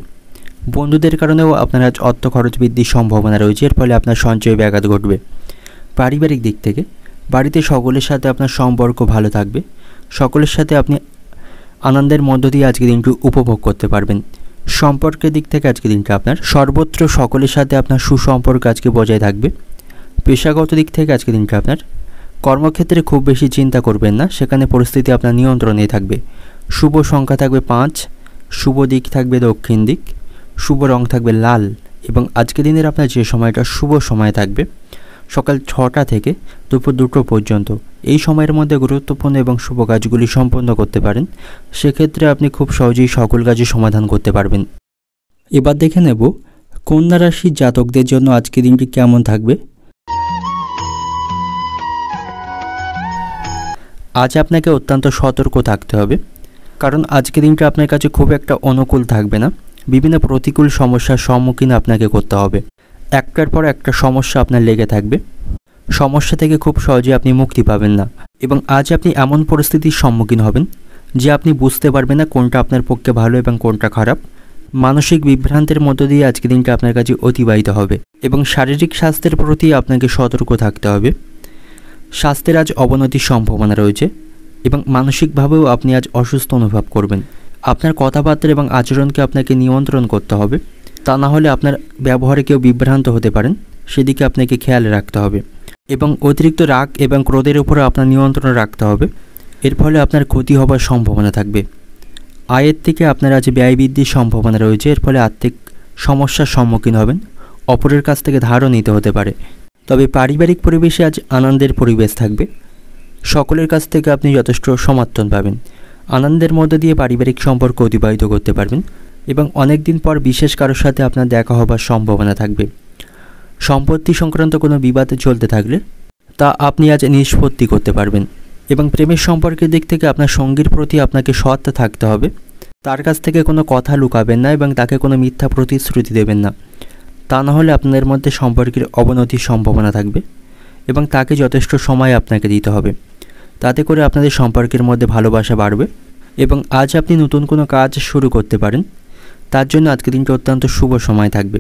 বন্ধুদের কারণেও আপনার আজ অর্থ খরচ বৃদ্ধির সম্ভাবনা রয়েছে। এর ফলে আপনার সঞ্চয়ে ব্যাঘাত ঘটবে। পারিবারিক দিক থেকে বাড়িতে সকলের সাথে আপনার সম্পর্ক ভালো থাকবে। সকলের সাথে আপনি আনন্দের মধ্য দিয়ে আজকে দিনটি উপভোগ করতে পারবেন। সম্পর্কের দিক থেকে আজকে দিনটা আপনার সর্বত্র সকলের সাথে আপনার সুসম্পর্ক আজকে বজায় থাকবে। পেশাগত দিক থেকে আজকে দিনটা আপনার কর্মক্ষেত্রে খুব বেশি চিন্তা করবেন না, সেখানে পরিস্থিতি আপনার নিয়ন্ত্রণে থাকবে। শুভ সংখ্যা থাকবে 5, শুভ দিক থাকবে দক্ষিণ দিক, শুভ রং থাকবে লাল। এবং আজকে দিনের আপনার যে সময়টা শুভ সময় থাকবে সকাল 6টা থেকে দুপুর 2টো পর্যন্ত। এই সময়ের মধ্যে গুরুত্বপূর্ণ এবং শুভ কাজগুলি সম্পন্ন করতে পারেন। সেক্ষেত্রে আপনি খুব সহজেই সকল কাজের সমাধান করতে পারবেন। এবার দেখে নেব কন্যা রাশির জাতকদের জন্য আজকে দিনটি কেমন থাকবে। আজ আপনাকে অত্যন্ত সতর্ক থাকতে হবে, কারণ আজকে দিনটা আপনার কাছে খুব একটা অনুকূল থাকবে না। বিভিন্ন প্রতিকূল সমস্যার সম্মুখীন আপনাকে করতে হবে। একটার পর একটা সমস্যা আপনার লেগে থাকবে। সমস্যা থেকে খুব সহজে আপনি মুক্তি পাবেন না এবং আজ আপনি এমন পরিস্থিতির সম্মুখীন হবেন যে আপনি বুঝতে পারবেন না কোনটা আপনার পক্ষে ভালো এবং কোনটা খারাপ। মানসিক বিভ্রান্তের মধ্য দিয়ে আজকে দিনটা আপনার কাছে অতিবাহিত হবে এবং শারীরিক স্বাস্থ্যের প্রতি আপনাকে সতর্ক থাকতে হবে। স্বাস্থ্যের আজ অবনতির সম্ভাবনা রয়েছে এবং মানসিকভাবেও আপনি আজ অসুস্থ অনুভব করবেন। আপনার কথাবার্তা এবং আচরণকে আপনাকে নিয়ন্ত্রণ করতে হবে, তা না হলে আপনার ব্যবহারে কেউ বিভ্রান্ত হতে পারেন, সেদিকে আপনাকে খেয়াল রাখতে হবে। এবং অতিরিক্ত রাগ এবং ক্রোধের উপরে আপনার নিয়ন্ত্রণ রাখতে হবে, এর ফলে আপনার ক্ষতি হবার সম্ভাবনা থাকবে। আয়ের থেকে আপনার আজ ব্যয় বৃদ্ধির সম্ভাবনা রয়েছে, এর ফলে আর্থিক সমস্যার সম্মুখীন হবেন, অপরের কাছ থেকে ধারও নিতে হতে পারে। তবে পারিবারিক পরিবেশে আজ আনন্দের পরিবেশ থাকবে, সকলের কাছ থেকে আপনি যথেষ্ট সমর্থন পাবেন। আনন্দের মধ্যে দিয়ে পারিবারিক সম্পর্ক অতিবাহিত করতে পারবেন এবং অনেক দিন পর বিশেষ কারোর সাথে আপনার দেখা হবার সম্ভাবনা থাকবে। সম্পত্তি সংক্রান্ত কোনো বিবাদ চলতে থাকলে তা আপনি আজ নিষ্পত্তি করতে পারবেন। এবং প্রেমের সম্পর্কের দিক থেকে আপনার সঙ্গীর প্রতি আপনাকে সৎ থাকতে হবে, তার কাছ থেকে কোনো কথা লুকাবেন না এবং তাকে কোনো মিথ্যা প্রতিশ্রুতি দেবেন না, তা না হলে আপনাদের মধ্যে সম্পর্কের অবনতির সম্ভাবনা থাকবে এবং তাকে যথেষ্ট সময় আপনাকে দিতে হবে, তাতে করে আপনাদের সম্পর্কের মধ্যে ভালোবাসা বাড়বে। এবং আজ আপনি নতুন কোনো কাজ শুরু করতে পারেন, তার জন্য আজকের দিনটা অত্যন্ত শুভ সময় থাকবে।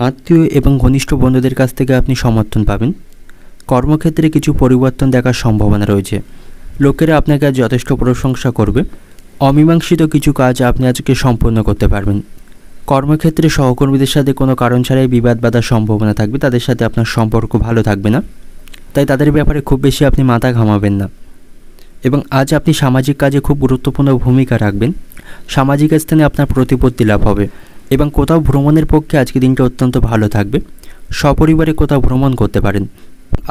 আত্মীয় এবং ঘনিষ্ঠ বন্ধুদের কাছ থেকে আপনি সমর্থন পাবেন। কর্মক্ষেত্রে কিছু পরিবর্তন দেখার সম্ভাবনা রয়েছে, লোকেরা আপনাকে আজ যথেষ্ট প্রশংসা করবে। অমীমাংসিত কিছু কাজ আপনি আজকে সম্পন্ন করতে পারবেন। কর্মক্ষেত্রে সহকর্মীদের সাথে কোনো কারণ ছাড়াই বিবাদ বাঁধার সম্ভাবনা থাকবে, তাদের সাথে আপনার সম্পর্ক ভালো থাকবে না, তাই তাদের ব্যাপারে খুব বেশি আপনি মাথা ঘামাবেন না। এবং আজ আপনি সামাজিক কাজে খুব গুরুত্বপূর্ণ ভূমিকা রাখবেন, সামাজিক স্থানে আপনার প্রতিপত্তি লাভ হবে। এবং কোথাও ভ্রমণের পক্ষে আজকে দিনটা অত্যন্ত ভালো থাকবে, সপরিবারে কোথাও ভ্রমণ করতে পারেন।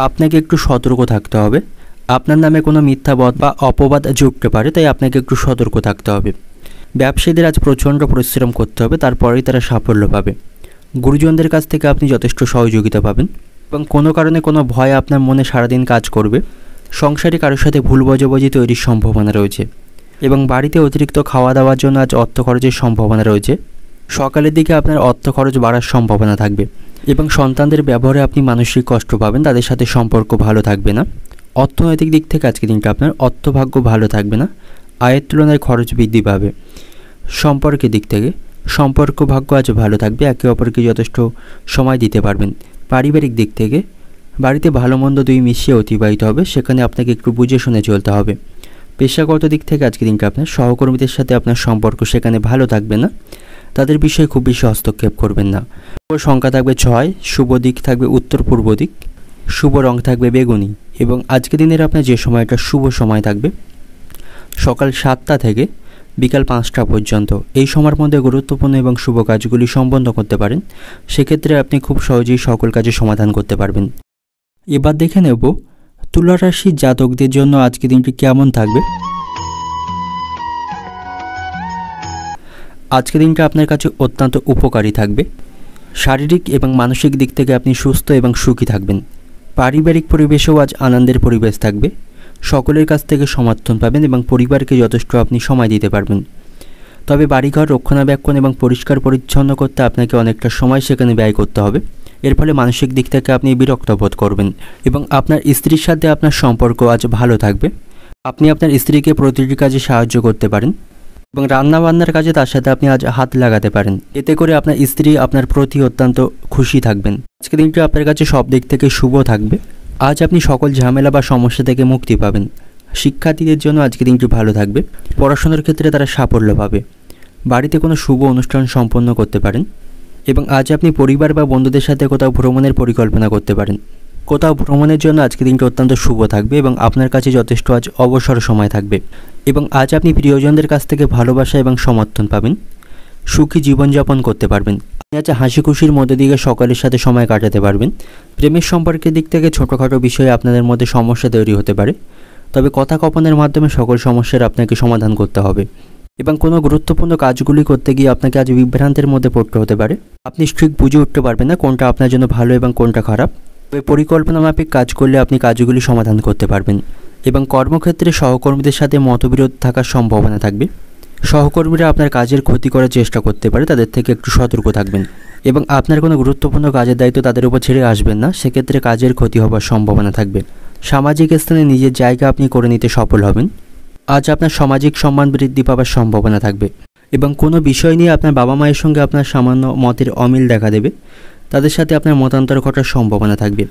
আপনাকে একটু সতর্ক থাকতে হবে, আপনার নামে কোনো মিথ্যাবাদ বা অপবাদ জুটতে পারে, তাই আপনাকে একটু সতর্ক থাকতে হবে। ব্যবসায়ীদের আজ প্রচণ্ড পরিশ্রম করতে হবে, তারপরেই তারা সাফল্য পাবে। গুরুজনদের কাছ থেকে আপনি যথেষ্ট সহযোগিতা পাবেন এবং কোনো কারণে কোনো ভয় আপনার মনে সারাদিন কাজ করবে। সংসারে কারোর সাথে ভুল বোঝাবুঝি তৈরির সম্ভাবনা রয়েছে এবং বাড়িতে অতিরিক্ত খাওয়া দাওয়ার জন্য আজ অর্থ খরচের সম্ভাবনা রয়েছে। সকালের দিকে আপনার অর্থ খরচ বাড়ার সম্ভাবনা থাকবে এবং সন্তানদের ব্যবহারে আপনি মানসিক কষ্ট পাবেন, তাদের সাথে সম্পর্ক ভালো থাকবে না। অর্থনৈতিক দিক থেকে আজকে দিনটা আপনার অর্থভাগ্য ভালো থাকবে না, আয়ের তুলনায় খরচ বৃদ্ধি পাবে। সম্পর্কের দিক থেকে সম্পর্ক ভাগ্য আজ ভালো থাকবে, একে অপরকে যথেষ্ট সময় দিতে পারবেন। পারিবারিক দিক থেকে বাড়িতে ভালো মন্দ দুই মিশিয়ে অতিবাহিত হবে, সেখানে আপনাকে একটু বুঝে শুনে চলতে হবে। পেশাগত দিক থেকে আজকে দিনটা আপনার সহকর্মীদের সাথে আপনার সম্পর্ক সেখানে ভালো থাকবে না, তাদের বিষয়ে খুব বেশি হস্তক্ষেপ করবেন না। শুভ সংখ্যা থাকবে 6, শুভ দিক থাকবে উত্তর পূর্ব দিক, শুভ রং থাকবে বেগুনি। এবং আজকে দিনের আপনার যে সময়টা শুভ সময় থাকবে সকাল 7টা থেকে বিকাল 5টা পর্যন্ত, এই সময়ের মধ্যে গুরুত্বপূর্ণ এবং শুভ কাজগুলি সম্পন্ন করতে পারেন, সেক্ষেত্রে আপনি খুব সহজেই সকল কাজে সমাধান করতে পারবেন। এবার দেখে নেব তুলা রাশির জাতকদের জন্য আজকে দিনটি কেমন থাকবে। আজকে দিনটা আপনার কাছে অত্যন্ত উপকারী থাকবে, শারীরিক এবং মানসিক দিক থেকে আপনি সুস্থ এবং সুখী থাকবেন। পারিবারিক পরিবেশেও আজ আনন্দের পরিবেশ থাকবে, সকলের কাছ থেকে সমর্থন পাবেন এবং পরিবারকে যথেষ্ট আপনি সময় দিতে পারবেন। তবে বাড়িঘর রক্ষণাবেক্ষণ এবং পরিষ্কার পরিচ্ছন্ন করতে আপনাকে অনেকটা সময় সেখানে ব্যয় করতে হবে, এর ফলে মানসিক দিক থেকে আপনি বিরক্ত বোধ করবেন। এবং আপনার স্ত্রীর সাথে আপনার সম্পর্ক আজ ভালো থাকবে, আপনি আপনার স্ত্রীকে প্রতিটি কাজে সাহায্য করতে পারেন এবং রান্নাবান্নার কাজে তার সাথে আপনি আজ হাত লাগাতে পারেন, এতে করে আপনার স্ত্রী আপনার প্রতি অত্যন্ত খুশি থাকবেন। আজকে দিনটি আপনার কাছে সব দিক থেকে শুভ থাকবে, আজ আপনি সকল ঝামেলা বা সমস্যা থেকে মুক্তি পাবেন। শিক্ষার্থীদের জন্য আজকে দিনটি ভালো থাকবে, পড়াশোনার ক্ষেত্রে তারা সাফল্য পাবে, বাড়িতে কোনো শুভ অনুষ্ঠান সম্পন্ন করতে পারেন এবং আজ আপনি পরিবার বা বন্ধুদের সাথে কোথাও ভ্রমণের পরিকল্পনা করতে পারেন। কোথাও ভ্রমণের জন্য আজকে দিনটি অত্যন্ত শুভ থাকবে এবং আপনার কাছে যথেষ্ট আজ অবসর সময় থাকবে এবং আজ আপনি প্রিয়জনদের কাছ থেকে ভালোবাসা এবং সমর্থন পাবেন, সুখী জীবনযাপন করতে পারবেন। আপনি আজ হাসি খুশির মধ্যে দিয়ে সকলের সাথে সময় কাটাতে পারবেন। প্রেমের সম্পর্কের দিক থেকে ছোটোখাটো বিষয়ে আপনাদের মধ্যে সমস্যা তৈরি হতে পারে, তবে কথা কপনের মাধ্যমে সকল সমস্যার আপনাকে সমাধান করতে হবে এবং কোনো গুরুত্বপূর্ণ কাজগুলি করতে গিয়ে আপনাকে আজ বিভ্রান্তের মধ্যে পড়তে হতে পারে। আপনি ঠিক বুঝে উঠতে পারবেন না কোনটা আপনার জন্য ভালো এবং কোনটা খারাপ, তবে পরিকল্পনা মাফিক কাজ করলে আপনি কাজগুলি সমাধান করতে পারবেন। এবং কর্মক্ষেত্রে সহকর্মীদের সাথে মতবিরোধ থাকার সম্ভাবনা থাকবে, সহকর্মীরা আপনার কাজের ক্ষতি করার চেষ্টা করতে পারে, তাদের থেকে একটু সতর্ক থাকবেন এবং আপনার কোনো গুরুত্বপূর্ণ কাজের দায়িত্ব তাদের উপর ছেড়ে আসবেন না, সেক্ষেত্রে কাজের ক্ষতি হবার সম্ভাবনা থাকবে। সামাজিক স্থানে নিজের জায়গা আপনি করে নিতে সফল হবেন, আজ আপনার সামাজিক সম্মান বৃদ্ধি পাওয়ার সম্ভাবনা থাকবে এবং কোনো বিষয় নিয়ে আপনার বাবা মায়ের সঙ্গে আপনার সামান্য মতের অমিল দেখা দেবে, তাদের সাথে আপনার মতান্তর ঘটার সম্ভাবনা থাকবে।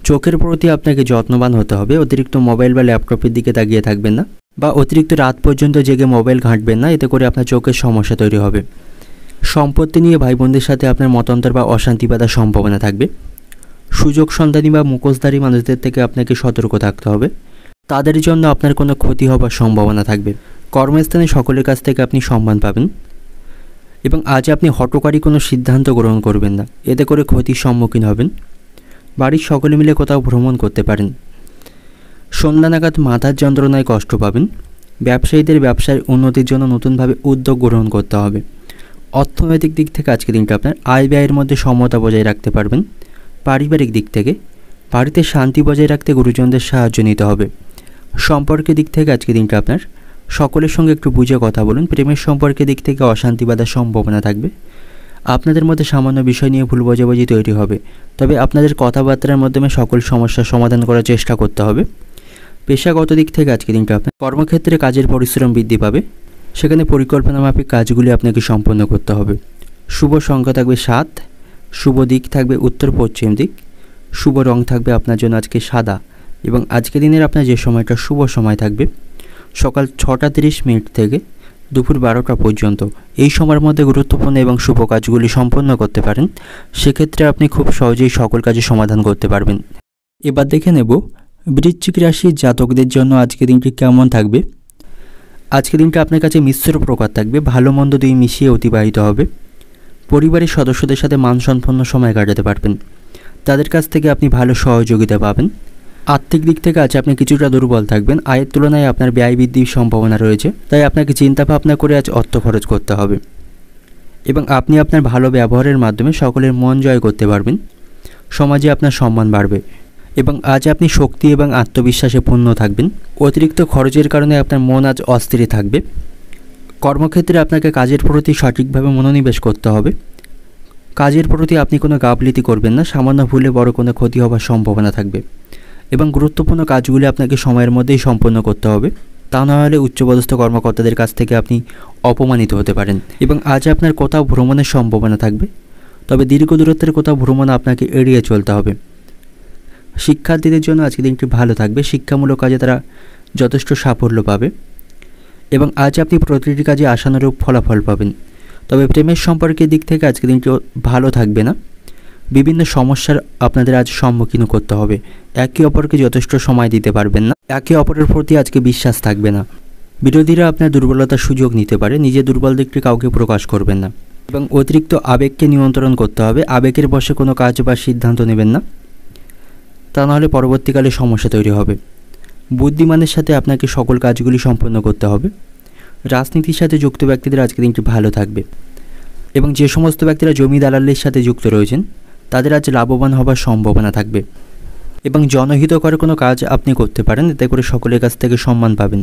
চোখের প্রতি আপনাকে যত্নবান হতে হবে, অতিরিক্ত মোবাইল বা ল্যাপটপের দিকে তাকিয়ে থাকবেন না, বা অতিরিক্ত রাত পর্যন্ত জেগে মোবাইল ঘাঁটবেন না, এতে করে আপনার চোখের সমস্যা তৈরি হবে। সম্পত্তি নিয়ে ভাই বোনদের সাথে আপনার মতান্তর বা অশান্তি বাঁধার সম্ভাবনা থাকবে। সুযোগ সন্ধানী বা মুখোশধারী মানুষদের থেকে আপনাকে সতর্ক থাকতে হবে, তাদের জন্য আপনার কোনো ক্ষতি হবার সম্ভাবনা থাকবে। কর্মস্থানে সকলের কাছ থেকে আপনি সম্মান পাবেন এবং আজ আপনি হঠকারী কোনো সিদ্ধান্ত গ্রহণ করবেন না, এতে করে ক্ষতির সম্মুখীন হবেন। বাড়ির সকলে মিলে কোথাও ভ্রমণ করতে পারেন। সন্ধ্যা নাগাদ মাথার যন্ত্রণায় কষ্ট পাবেন। ব্যবসায়ীদের ব্যবসার উন্নতির জন্য নতুনভাবে উদ্যোগ গ্রহণ করতে হবে। অর্থনৈতিক দিক থেকে আজকের দিনটা আপনার আয় ব্যয়ের মধ্যে সমতা বজায় রাখতে পারবেন। পারিবারিক দিক থেকে বাড়িতে শান্তি বজায় রাখতে গুরুজনদের সাহায্য নিতে হবে। সম্পর্কের দিক থেকে আজকের দিনটা আপনার সকলের সঙ্গে একটু বুঝে কথা বলুন। প্রেমের সম্পর্কের দিক থেকে অশান্তি বাঁধার সম্ভাবনা থাকবে। আপনাদের মধ্যে সামান্য বিষয় নিয়ে ভুল বোঝাবুঝি তৈরি হবে, তবে আপনাদের কথাবার্তার মাধ্যমে সকল সমস্যার সমাধান করার চেষ্টা করতে হবে। পেশাগত দিক থেকে আজকের দিনটা আপনার কর্মক্ষেত্রে কাজের পরিশ্রম বৃদ্ধি পাবে, সেখানে পরিকল্পনা মাফিক কাজগুলি আপনাকে সম্পন্ন করতে হবে। শুভ সংখ্যা থাকবে 7, শুভ দিক থাকবে উত্তর পশ্চিম দিক, শুভ রং থাকবে আপনার জন্য আজকে সাদা এবং আজকের দিনের আপনার যে সময়টা শুভ সময় থাকবে সকাল 6টা 30 মিনিট থেকে দুপুর 12টা পর্যন্ত। এই সময়ের মধ্যে গুরুত্বপূর্ণ এবং শুভ কাজগুলি সম্পন্ন করতে পারেন, সেক্ষেত্রে আপনি খুব সহজেই সকল কাজের সমাধান করতে পারবেন। এবার দেখে নেব বৃশ্চিক রাশির জাতকদের জন্য আজকের দিনটি কেমন থাকবে। আজকের দিনটা আপনার কাছে মিশ্র প্রকার থাকবে, ভালো মন্দ দুই মিশিয়ে অতিবাহিত হবে। পরিবারের সদস্যদের সাথে মানসম্পন্ন সময় কাটাতে পারবেন, তাদের কাছ থেকে আপনি ভালো সহযোগিতা পাবেন। আর্থিক দিক থেকে আজ আপনি কিছুটা দুর্বল থাকবেন, আয়ের তুলনায় আপনার ব্যয় বৃদ্ধির সম্ভাবনা রয়েছে, তাই আপনাকে চিন্তা ভাবনা করে আজ অর্থ খরচ করতে হবে এবং আপনি আপনার ভালো ব্যবহারের মাধ্যমে সকলের মন জয় করতে পারবেন। সমাজে আপনার সম্মান বাড়বে এবং আজ আপনি শক্তি এবং আত্মবিশ্বাসে পূর্ণ থাকবেন। অতিরিক্ত খরচের কারণে আপনার মন আজ অস্থির থাকবে। কর্মক্ষেত্রে আপনাকে কাজের প্রতি সঠিকভাবে মনোনিবেশ করতে হবে। কাজের প্রতি আপনি কোনো গাফিলতি করবেন না, সামান্য ভুলে বড় কোনো ক্ষতি হওয়ার সম্ভাবনা থাকবে এবং গুরুত্বপূর্ণ কাজগুলি আপনাকে সময়ের মধ্যেই সম্পন্ন করতে হবে, তা না হলে উচ্চপদস্থ কর্মকর্তাদের কাছ থেকে আপনি অপমানিত হতে পারেন। এবং আজ আপনার কোথাও ভ্রমণের সম্ভাবনা থাকবে, তবে দীর্ঘ দূরত্বের কোথাও ভ্রমণ আপনাকে এড়িয়ে চলতে হবে। শিক্ষার্থীদের জন্য আজকের দিনটি ভালো থাকবে, শিক্ষামূলক কাজে তারা যথেষ্ট সাফল্য পাবে এবং আজ আপনি প্রতিটি কাজে আশানুরূপ ফলাফল পাবেন। তবে প্রেমের সম্পর্কের দিক থেকে আজকের দিনটি ভালো থাকবে না, বিভিন্ন সমস্যার আপনাদের আজ সম্মুখীন করতে হবে। একে অপরকে যথেষ্ট সময় দিতে পারবেন না, একে অপরের প্রতি আজকে বিশ্বাস থাকবে না। বিরোধীরা আপনার দুর্বলতার সুযোগ নিতে পারে, নিজের দুর্বল দিকটি কাউকে প্রকাশ করবেন না এবং অতিরিক্ত আবেগকে নিয়ন্ত্রণ করতে হবে। আবেগের বশে কোনো কাজ বা সিদ্ধান্ত নেবেন না, তা নাহলে পরবর্তীকালে সমস্যা তৈরি হবে। বুদ্ধিমানের সাথে আপনাকে সকল কাজগুলি সম্পন্ন করতে হবে। রাজনীতির সাথে যুক্ত ব্যক্তিদের আজকের দিনটি ভালো থাকবে এবং যে সমস্ত ব্যক্তিরা জমি দালালের সাথে যুক্ত রয়েছেন তাদের আজ লাভবান হবার সম্ভাবনা থাকবে এবং জনহিতকর কোনো কাজ আপনি করতে পারেন, এতে করে সকলের কাছ থেকে সম্মান পাবেন।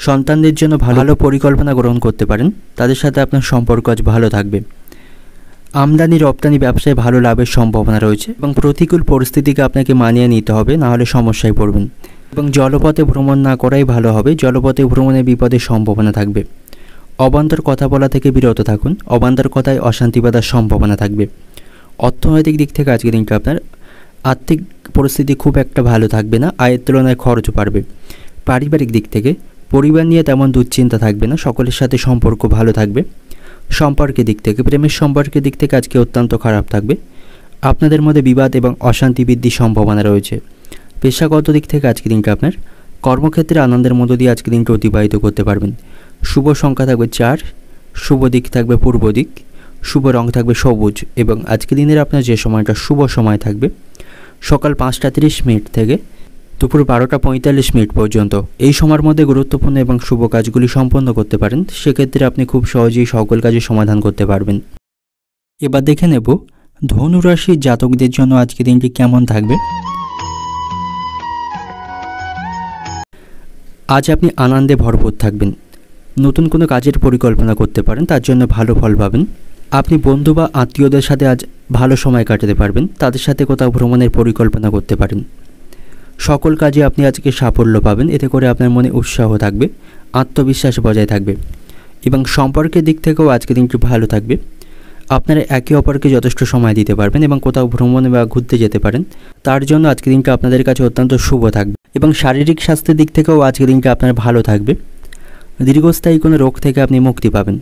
সন্তানদের জন্য ভালো পরিকল্পনা গ্রহণ করতে পারেন, তাদের সাথে আপনার সম্পর্ক আজ ভালো থাকবে। আমদানি রপ্তানি ব্যবসায় ভালো লাভের সম্ভাবনা রয়েছে এবং প্রতিকূল পরিস্থিতিকে আপনাকে মানিয়ে নিতে হবে, না হলে সমস্যায় পড়বেন এবং জলপথে ভ্রমণ না করাই ভালো হবে। জলপথে ভ্রমণে বিপদের সম্ভাবনা থাকবে। অবান্তর কথা বলা থেকে বিরত থাকুন, অবান্তর কথায় অশান্তি বাঁধার সম্ভাবনা থাকবে। অর্থনৈতিক দিক থেকে আজকের দিনটা আপনার আর্থিক পরিস্থিতি খুব একটা ভালো থাকবে না, আয়ের তুলনায় খরচও বাড়বে। পারিবারিক দিক থেকে পরিবার নিয়ে তেমন দুশ্চিন্তা থাকবে না, সকলের সাথে সম্পর্ক ভালো থাকবে। সম্পর্কের দিক থেকে প্রেমের সম্পর্কের দিক থেকে আজকে অত্যন্ত খারাপ থাকবে, আপনাদের মধ্যে বিবাদ এবং অশান্তি বৃদ্ধির সম্ভাবনা রয়েছে। পেশাগত দিক থেকে আজকের দিনটা আপনার কর্মক্ষেত্রে আনন্দের মধ্য দিয়ে আজকের দিনটা অতিবাহিত করতে পারবেন। শুভ সংখ্যা থাকবে 4, শুভ দিক থাকবে পূর্ব দিক, শুভ রং থাকবে সবুজ এবং আজকের দিনের আপনার যে সময়টা শুভ সময় থাকবে সকাল 5টা 30 মিনিট থেকে দুপুর 12টা 45 মিনিট পর্যন্ত। এই সময়ের মধ্যে গুরুত্বপূর্ণ এবং শুভ কাজগুলি সম্পন্ন করতে পারেন, সেক্ষেত্রে আপনি খুব সহজেই সকল কাজে সমাধান করতে পারবেন। এবার দেখে নেব ধনু রাশির জাতকদের জন্য আজকের দিনটি কেমন থাকবে। আজ আপনি আনন্দে ভরপুর থাকবেন, নতুন কোনো কাজের পরিকল্পনা করতে পারেন, তার জন্য ভালো ফল পাবেন। আপনি বন্ধু বা আত্মীয়দের সাথে আজ ভালো সময় কাটাতে পারবেন, তাদের সাথে কোথাও ভ্রমণের পরিকল্পনা করতে পারেন। সকল কাজে আপনি আজকে সাফল্য পাবেন, এতে করে আপনার মনে উৎসাহ থাকবে, আত্মবিশ্বাস বজায় থাকবে এবং সম্পর্কের দিক থেকেও আজকের দিনটি ভালো থাকবে। আপনারা একে অপরকে যথেষ্ট সময় দিতে পারবেন এবং কোথাও ভ্রমণে বা ঘুরতে যেতে পারেন। তার জন্য আজকের দিনটা আপনাদের কাছে অত্যন্ত শুভ থাকবে এবং শারীরিক স্বাস্থ্যের দিক থেকেও আজকের দিনটা আপনার ভালো থাকবে। দীর্ঘস্থায়ী কোনো রোগ থেকে আপনি মুক্তি পাবেন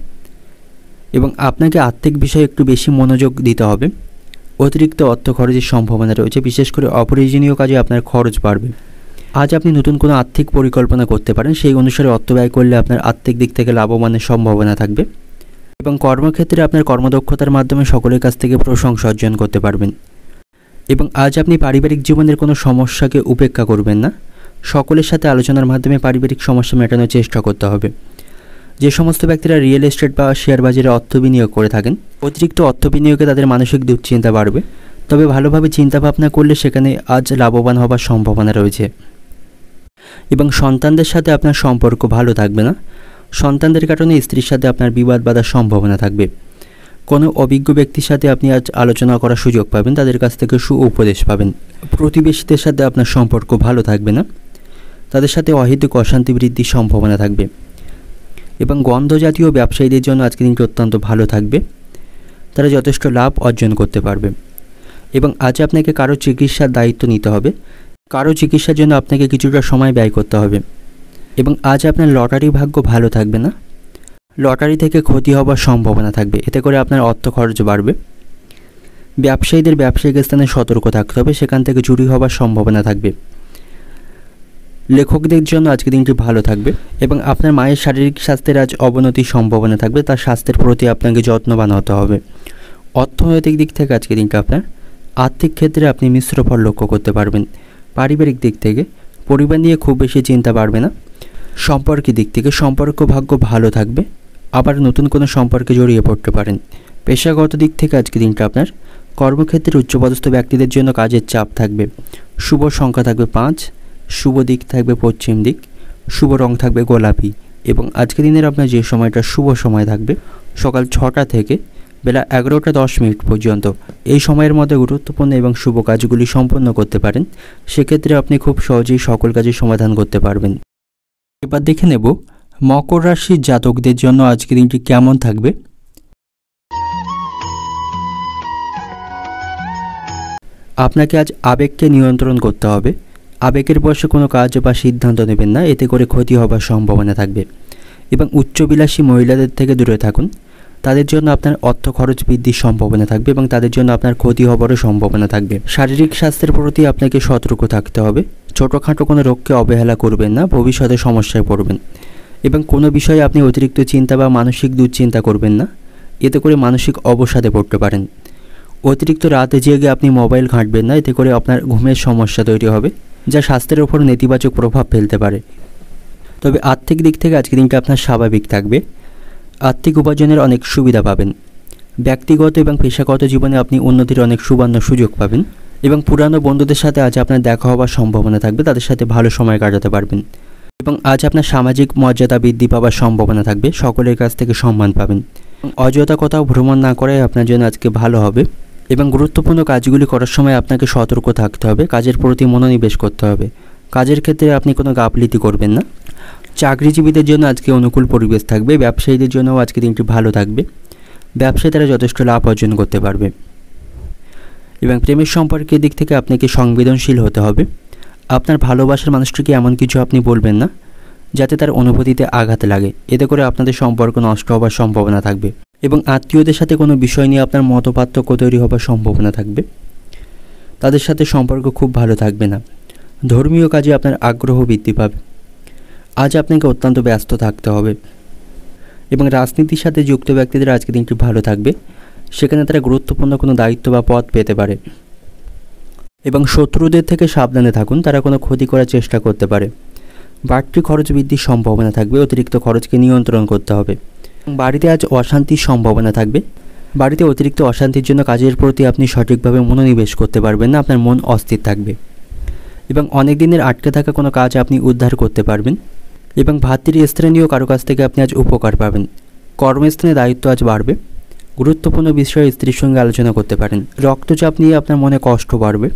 এবং আপনাকে আর্থিক বিষয়ে একটু বেশি মনোযোগ দিতে হবে। অতিরিক্ত অর্থ খরচের সম্ভাবনা রয়েছে, বিশেষ করে অপ্রয়োজনীয় কাজে আপনার খরচ বাড়বে। আজ আপনি নতুন কোনো আর্থিক পরিকল্পনা করতে পারেন, সেই অনুসারে অর্থ ব্যয় করলে আপনার আর্থিক দিক থেকে লাভবানের সম্ভাবনা থাকবে এবং কর্মক্ষেত্রে আপনার কর্মদক্ষতার মাধ্যমে সকলের কাছ থেকে প্রশংসা অর্জন করতে পারবেন। এবং আজ আপনি পারিবারিক জীবনের কোনো সমস্যাকে উপেক্ষা করবেন না, সকলের সাথে আলোচনার মাধ্যমে পারিবারিক সমস্যা মেটানোর চেষ্টা করতে হবে। যে সমস্ত ব্যক্তিরা রিয়েল এস্টেট বা শেয়ার বাজারে অর্থ বিনিয়োগ করে থাকেন, অতিরিক্ত অর্থ বিনিয়োগে তাদের মানসিক দুশ্চিন্তা বাড়বে, তবে ভালোভাবে চিন্তাভাবনা করলে সেখানে আজ লাভবান হবার সম্ভাবনা রয়েছে। এবং সন্তানদের সাথে আপনার সম্পর্ক ভালো থাকবে না, সন্তানদের কারণে স্ত্রীর সাথে আপনার বিবাদ বাঁধার সম্ভাবনা থাকবে। কোনো অভিজ্ঞ ব্যক্তির সাথে আপনি আজ আলোচনা করার সুযোগ পাবেন, তাদের কাছ থেকে উপদেশ পাবেন। প্রতিবেশীদের সাথে আপনার সম্পর্ক ভালো থাকবে না, তাদের সাথে অহেতুক অশান্তি বৃদ্ধির সম্ভাবনা থাকবে। এবং গন্ধ জাতীয় ব্যবসায়ীদের জন্য আজকের দিনটি অত্যন্ত ভালো থাকবে, তারা যথেষ্ট লাভ অর্জন করতে পারবে। এবং আজ আপনাকে কারো চিকিৎসার দায়িত্ব নিতে হবে, কারো চিকিৎসার জন্য আপনাকে কিছুটা সময় ব্যয় করতে হবে। এবং আজ আপনার লটারি ভাগ্য ভালো থাকবে না, লটারি থেকে ক্ষতি হবার সম্ভাবনা থাকবে, এতে করে আপনার অর্থ খরচ বাড়বে। ব্যবসায়ীদের ব্যবসায়িক স্থানে সতর্ক থাকতে হবে, সেখান থেকে চুরি হবার সম্ভাবনা থাকবে। লেখকদের জন্য আজকের দিনটি ভালো থাকবে এবং আপনার মায়ের শারীরিক স্বাস্থ্যের আজ অবনতির সম্ভাবনা থাকবে, তার স্বাস্থ্যের প্রতি আপনাকে যত্নবান হতে হবে। অর্থনৈতিক দিক থেকে আজকের দিনটা আপনার আর্থিক ক্ষেত্রে আপনি মিশ্র ফল লক্ষ্য করতে পারবেন। পারিবারিক দিক থেকে পরিবার নিয়ে খুব বেশি চিন্তা বাড়বে না। সম্পর্কের দিক থেকে সম্পর্ক ভাগ্য ভালো থাকবে, আবার নতুন কোনো সম্পর্কে জড়িয়ে পড়তে পারেন। পেশাগত দিক থেকে আজকের দিনটা আপনার কর্মক্ষেত্রে উচ্চপদস্থ ব্যক্তিদের জন্য কাজের চাপ থাকবে। শুভ সংখ্যা থাকবে 5, শুভ দিক থাকবে পশ্চিম দিক, শুভ রং থাকবে গোলাপি। এবং আজকের দিনের আপনার যে সময়টা শুভ সময় থাকবে সকাল 6টা থেকে বেলা 11টা 10 মিনিট পর্যন্ত, এই সময়ের মধ্যে গুরুত্বপূর্ণ এবং শুভ কাজগুলি সম্পন্ন করতে পারেন। সেক্ষেত্রে আপনি খুব সহজেই সকল কাজের সমাধান করতে পারবেন। এবার দেখে নেব মকর রাশির জাতকদের জন্য আজকের দিনটি কেমন থাকবে। আপনাকে আজ আবেগকে নিয়ন্ত্রণ করতে হবে, আবেগের বশে কোনো কাজ বা সিদ্ধান্ত নেবেন না, এতে করে ক্ষতি হবার সম্ভাবনা থাকবে। এবং উচ্চবিলাসী মহিলাদের থেকে দূরে থাকুন, তাদের জন্য আপনার অর্থ খরচ বৃদ্ধির সম্ভাবনা থাকবে এবং তাদের জন্য আপনার ক্ষতি হবারও সম্ভাবনা থাকবে। শারীরিক স্বাস্থ্যের প্রতি আপনাকে সতর্ক থাকতে হবে, ছোটোখাটো কোনো রোগকে অবহেলা করবেন না, ভবিষ্যতে সমস্যায় পড়বেন। এবং কোনো বিষয়ে আপনি অতিরিক্ত চিন্তা বা মানসিক দুশ্চিন্তা করবেন না, এতে করে মানসিক অবসাদে পড়তে পারেন। অতিরিক্ত রাতে জেগে আপনি মোবাইল ঘাঁটবেন না, এতে করে আপনার ঘুমের সমস্যা তৈরি হবে, যা স্বাস্থ্যের ওপর নেতিবাচক প্রভাব ফেলতে পারে। তবে আর্থিক দিক থেকে আজকের দিনটা আপনার স্বাভাবিক থাকবে, আর্থিক উপার্জনের অনেক সুবিধা পাবেন। ব্যক্তিগত এবং পেশাগত জীবনে আপনি উন্নতির অনেক সুবর্ণ সুযোগ পাবেন এবং পুরানো বন্ধুদের সাথে আজ আপনার দেখা হওয়ার সম্ভাবনা থাকবে, তাদের সাথে ভালো সময় কাটাতে পারবেন। এবং আজ আপনার সামাজিক মর্যাদা বৃদ্ধি পাওয়ার সম্ভাবনা থাকবে, সকলের কাছ থেকে সম্মান পাবেন। অযথা কোথাও ভ্রমণ না করাই আপনার জন্য আজকে ভালো হবে। এবং গুরুত্বপূর্ণ কাজগুলি করার সময় আপনাকে সতর্ক থাকতে হবে, কাজের প্রতি মনোনিবেশ করতে হবে। কাজের ক্ষেত্রে আপনি কোনো গাফিলতি করবেন না। চাকরিজীবীদের জন্য আজকে অনুকূল পরিবেশ থাকবে, ব্যবসায়ীদের জন্যও আজকে দিনটি ভালো থাকবে, ব্যবসায় তারা যথেষ্ট লাভ অর্জন করতে পারবে। এবং প্রেমের সম্পর্কের দিক থেকে আপনাকে সংবেদনশীল হতে হবে, আপনার ভালোবাসার মানুষটিকে এমন কিছু আপনি বলবেন না যাতে তার অনুভূতিতে আঘাত লাগে, এতে করে আপনাদের সম্পর্ক নষ্ট হবার সম্ভাবনা থাকবে। এবং আত্মীয়দের সাথে কোনো বিষয় নিয়ে আপনার মতপার্থক্য তৈরি হবার সম্ভাবনা থাকবে, তাদের সাথে সম্পর্ক খুব ভালো থাকবে না। ধর্মীয় কাজে আপনার আগ্রহ বৃদ্ধি পাবে, আজ আপনাকে অত্যন্ত ব্যস্ত থাকতে হবে। এবং রাজনীতির সাথে যুক্ত ব্যক্তিদের আজকের দিনটি ভালো থাকবে, সেখানে তারা গুরুত্বপূর্ণ কোনো দায়িত্ব বা পদ পেতে পারে। এবং শত্রুদের থেকে সাবধানে থাকুন, তারা কোনো ক্ষতি করার চেষ্টা করতে পারে। বাড়তি খরচ বৃদ্ধির সম্ভাবনা থাকবে, অতিরিক্ত খরচকে নিয়ন্ত্রণ করতে হবে। বাড়িতে আজ অশান্তির সম্ভাবনা থাকবে, বাড়িতে অতিরিক্ত অশান্তির জন্য কাজের প্রতি আপনি সঠিকভাবে মনোনিবেশ করতে পারবেন না, আপনার মন অস্থির থাকবে। এবং অনেক দিনের আটকে থাকা কোনো কাজ আপনি উদ্ধার করতে পারবেন। এবং ভাতৃস্থানীয় কারো কাছ থেকে আপনি আজ উপকার পাবেন। কর্মস্থানে দায়িত্ব আজ বাড়বে, গুরুত্বপূর্ণ বিষয়ে স্ত্রীর সঙ্গে আলোচনা করতে পারেন। রক্তচাপ নিয়ে আপনার মনে কষ্ট বাড়বে।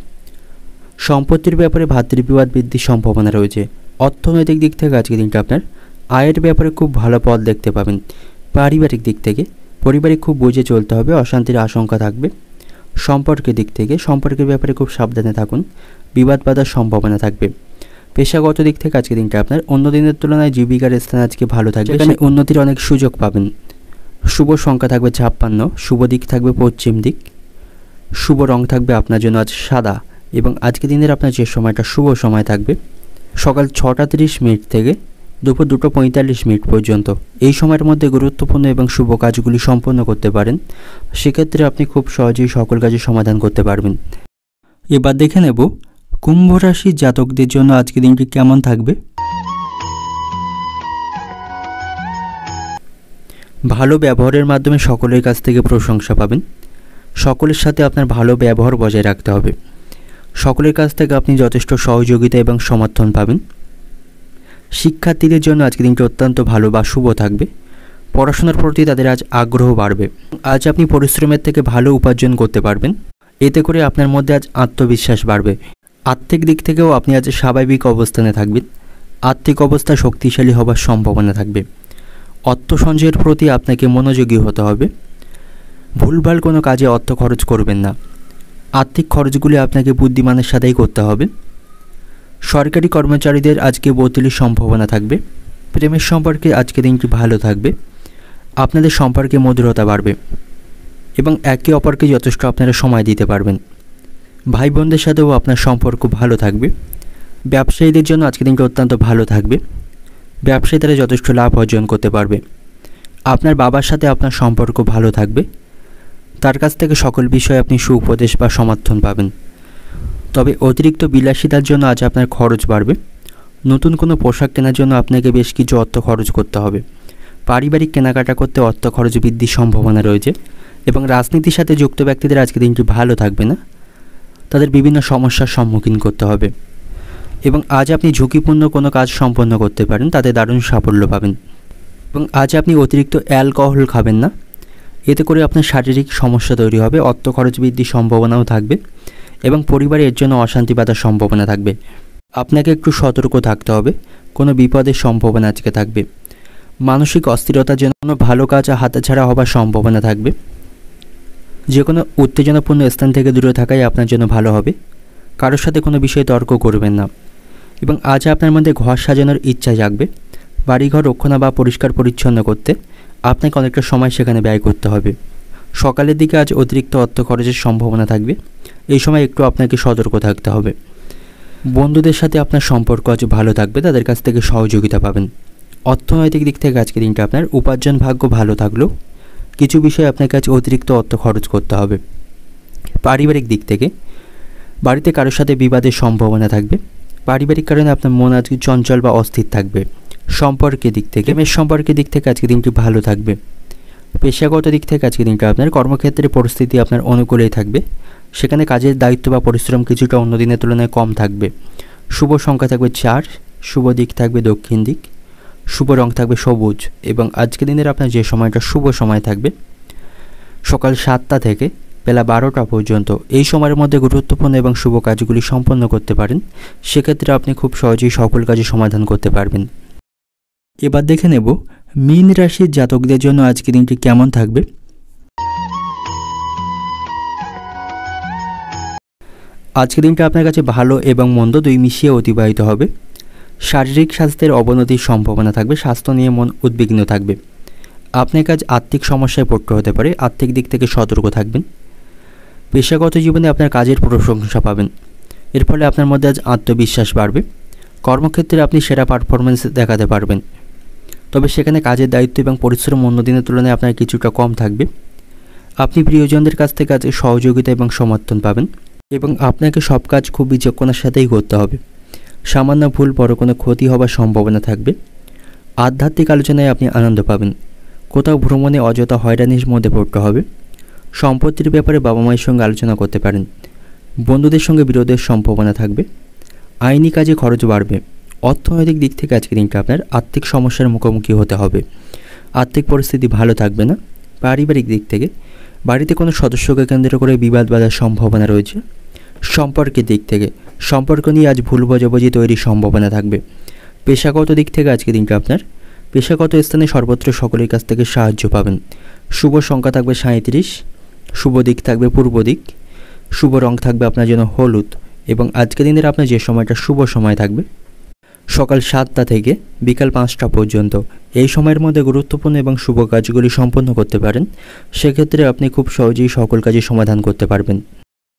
সম্পত্তির ব্যাপারে ভাতৃবিবাদ বৃদ্ধির সম্ভাবনা রয়েছে। অর্থনৈতিক দিক থেকে আজকের দিনটা আপনার আয়ের ব্যাপারে খুব ভালো পথ দেখতে পাবেন। পারিবারিক দিক থেকে পরিবারে খুব বুঝে চলতে হবে, অশান্তির আশঙ্কা থাকবে। সম্পর্কের দিক থেকে সম্পর্কের ব্যাপারে খুব সাবধানে থাকুন, বিবাদ বাঁধার সম্ভাবনা থাকবে। পেশাগত দিক থেকে আজকের দিনটা আপনার অন্য দিনের তুলনায় জীবিকার স্থান আজকে ভালো থাকবে, সেখানে উন্নতির অনেক সুযোগ পাবেন। শুভ সংখ্যা থাকবে 56, শুভ দিক থাকবে পশ্চিম দিক, শুভ রং থাকবে আপনার জন্য আজ সাদা। এবং আজকের দিনের আপনার যে সময়টা শুভ সময় থাকবে সকাল 6টা 30 মিনিট থেকে দুপুর 2টা 45 মিনিট পর্যন্ত। এই সময়ের মধ্যে গুরুত্বপূর্ণ এবং শুভ কাজগুলি সম্পন্ন করতে পারেন, সেক্ষেত্রে আপনি খুব সহজেই সকল কাজের সমাধান করতে পারবেন। এবার দেখে নেব কুম্ভ রাশির জাতকদের জন্য আজকের দিনটি কেমন থাকবে। ভালো ব্যবহারের মাধ্যমে সকলের কাছ থেকে প্রশংসা পাবেন। সকলের সাথে আপনার ভালো ব্যবহার বজায় রাখতে হবে। সকলের কাছ থেকে আপনি যথেষ্ট সহযোগিতা এবং সমর্থন পাবেন। শিক্ষার্থীদের জন্য আজকের দিনটি অত্যন্ত ভালো বা শুভ থাকবে। পড়াশোনার প্রতি তাদের আজ আগ্রহ বাড়বে। আজ আপনি পরিশ্রমের থেকে ভালো উপার্জন করতে পারবেন, এতে করে আপনার মধ্যে আজ আত্মবিশ্বাস বাড়বে। আর্থিক দিক থেকেও আপনি আজ স্বাভাবিক অবস্থানে থাকবেন। আর্থিক অবস্থা শক্তিশালী হবার সম্ভাবনা থাকবে। অর্থ সঞ্চয়ের প্রতি আপনাকে মনোযোগী হতে হবে। ভুলভাল কোনো কাজে অর্থ খরচ করবেন না। আর্থিক খরচগুলি আপনাকে বুদ্ধিমানের সাথেই করতে হবে। সরকারি কর্মচারীদের আজকে বদলির সম্ভাবনা থাকবে। প্রেমের সম্পর্কে আজকে দিনটি ভালো থাকবে। আপনাদের সম্পর্কে মধুরতা বাড়বে এবং একে অপরকে যথেষ্ট আপনারা সময় দিতে পারবেন। ভাই বোনদের সাথেও আপনার সম্পর্ক ভালো থাকবে। ব্যবসায়ীদের জন্য আজকে দিনটি অত্যন্ত ভালো থাকবে। ব্যবসায়ী তারা যথেষ্ট লাভ অর্জন করতে পারবে। আপনার বাবার সাথে আপনার সম্পর্ক ভালো থাকবে। তার কাছ থেকে সকল বিষয়ে আপনি সুউপদেশ বা সমর্থন পাবেন। তবে অতিরিক্ত বিলাসিতার জন্য আজ আপনার খরচ বাড়বে। নতুন কোনো পোশাক কেনার জন্য আপনাকে বেশ কিছু অর্থ খরচ করতে হবে। পারিবারিক কেনাকাটা করতে অর্থ খরচ বৃদ্ধির সম্ভাবনা রয়েছে এবং রাজনীতির সাথে যুক্ত ব্যক্তিদের আজকে দিনটি ভালো থাকবে না। তাদের বিভিন্ন সমস্যার সম্মুখীন করতে হবে এবং আজ আপনি ঝুঁকিপূর্ণ কোনো কাজ সম্পন্ন করতে পারেন, তাতে দারুণ সাফল্য পাবেন। এবং আজ আপনি অতিরিক্ত অ্যালকোহল খাবেন না, এতে করে আপনার শারীরিক সমস্যা তৈরি হবে। অর্থ খরচ বৃদ্ধির সম্ভাবনাও থাকবে এবং পরিবারে এর জন্য অশান্তি বাঁধার সম্ভাবনা থাকবে। আপনাকে একটু সতর্ক থাকতে হবে, কোনো বিপদের সম্ভাবনা আজকে থাকবে। মানসিক অস্থিরতার জন্য কোনো ভালো কাজ হাতছাড়া হবার সম্ভাবনা থাকবে। যে কোনো উত্তেজনাপূর্ণ স্থান থেকে দূরে থাকাই আপনার জন্য ভালো হবে। কারোর সাথে কোনো বিষয়ে তর্ক করবেন না এবং আজ আপনার মধ্যে ঘর সাজানোর ইচ্ছা জাগবে। বাড়িঘর রক্ষণা বা পরিষ্কার পরিচ্ছন্ন করতে আপনাকে অনেকটা সময় সেখানে ব্যয় করতে হবে। সকালের দিকে আজ অতিরিক্ত অর্থ খরচের সম্ভাবনা থাকবে। এই সময় একটু আপনাকে সতর্ক থাকতে হবে। বন্ধুদের সাথে আপনার সম্পর্ক আজ ভালো থাকবে, তাদের কাছ থেকে সহযোগিতা পাবেন। অর্থনৈতিক দিক থেকে আজকের দিনটা আপনার উপার্জন ভাগ্য ভালো থাকলেও কিছু বিষয়ে আপনাকে আজ অতিরিক্ত অর্থ খরচ করতে হবে। পারিবারিক দিক থেকে বাড়িতে কারোর সাথে বিবাদের সম্ভাবনা থাকবে। পারিবারিক কারণে আপনার মন আজকে চঞ্চল বা অস্থির থাকবে। সম্পর্কের দিক থেকে সম্পর্কের দিক থেকে আজকের দিনটি ভালো থাকবে। পেশাগত দিক থেকে আজকের দিনটা আপনার কর্মক্ষেত্রে পরিস্থিতি আপনার অনুকূলেই থাকবে। সেখানে কাজের দায়িত্ব বা পরিশ্রম কিছুটা অন্য দিনের তুলনায় কম থাকবে। শুভ সংখ্যা থাকবে 4, শুভ দিক থাকবে দক্ষিণ দিক, শুভ রং থাকবে সবুজ। এবং আজকের দিনের আপনার যে সময়টা শুভ সময় থাকবে সকাল 7টা থেকে বেলা 12টা পর্যন্ত। এই সময়ের মধ্যে গুরুত্বপূর্ণ এবং শুভ কাজগুলি সম্পন্ন করতে পারেন, সেক্ষেত্রে আপনি খুব সহজেই সকল কাজে সমাধান করতে পারবেন। এবার দেখে নেব মীন রাশির জাতকদের জন্য আজকের দিনটি কেমন থাকবে। আজকের দিনটা আপনার কাছে ভালো এবং মন্দ দুই মিশিয়ে অতিবাহিত হবে। শারীরিক স্বাস্থ্যের অবনতির সম্ভাবনা থাকবে। স্বাস্থ্য নিয়ে মন উদ্বিগ্ন থাকবে। আপনার কাজ আর্থিক সমস্যায় পড়তে হতে পারে, আর্থিক দিক থেকে সতর্ক থাকবেন। পেশাগত জীবনে আপনার কাজের প্রশংসা পাবেন, এর ফলে আপনার মধ্যে আজ আত্মবিশ্বাস বাড়বে। কর্মক্ষেত্রে আপনি সেরা পারফরমেন্স দেখাতে পারবেন, তবে সেখানে কাজের দায়িত্ব এবং পরিশ্রম অন্য দিনের তুলনায় আপনার কিছুটা কম থাকবে। আপনি প্রিয়জনদের কাছ থেকে আজ সহযোগিতা এবং সমর্থন পাবেন এবং আপনাকে সব কাজ খুব বিচক্ষণতার সাথেই করতে হবে। সামান্য ভুল বড় কোনো ক্ষতি হবার সম্ভাবনা থাকবে। আধ্যাত্মিক আলোচনায় আপনি আনন্দ পাবেন। কোথাও ভ্রমণে অযথা হয়রানির মধ্যে পড়তে হবে। সম্পত্তির ব্যাপারে বাবা মায়ের সঙ্গে আলোচনা করতে পারেন। বন্ধুদের সঙ্গে বিরোধের সম্ভাবনা থাকবে। আইনি কাজে খরচ বাড়বে। অর্থনৈতিক দিক থেকে আজকের দিনটা আপনার আর্থিক সমস্যার মুখোমুখি হতে হবে। আর্থিক পরিস্থিতি ভালো থাকবে না। পারিবারিক দিক থেকে বাড়িতে কোনো সদস্যকে কেন্দ্র করে বিবাদ বাঁধার সম্ভাবনা রয়েছে। সম্পর্কের দিক থেকে সম্পর্ক নিয়ে আজ ভুল বোঝাবুঝি তৈরির সম্ভাবনা থাকবে। পেশাগত দিক থেকে আজকের দিনটা আপনার পেশাগত স্থানে সর্বত্র সকলের কাছ থেকে সাহায্য পাবেন। শুভ সংখ্যা থাকবে 37, শুভ দিক থাকবে পূর্ব দিক, শুভ রং থাকবে আপনার জন্য হলুদ এবং আজকের দিনের আপনার যে সময়টা শুভ সময় থাকবে সকাল 7টা থেকে বিকাল 5টা পর্যন্ত। এই সময়ের মধ্যে গুরুত্বপূর্ণ এবং শুভ কাজগুলি সম্পন্ন করতে পারেন। সেক্ষেত্রে আপনি খুব সহজেই সকল কাজের সমাধান করতে পারবেন।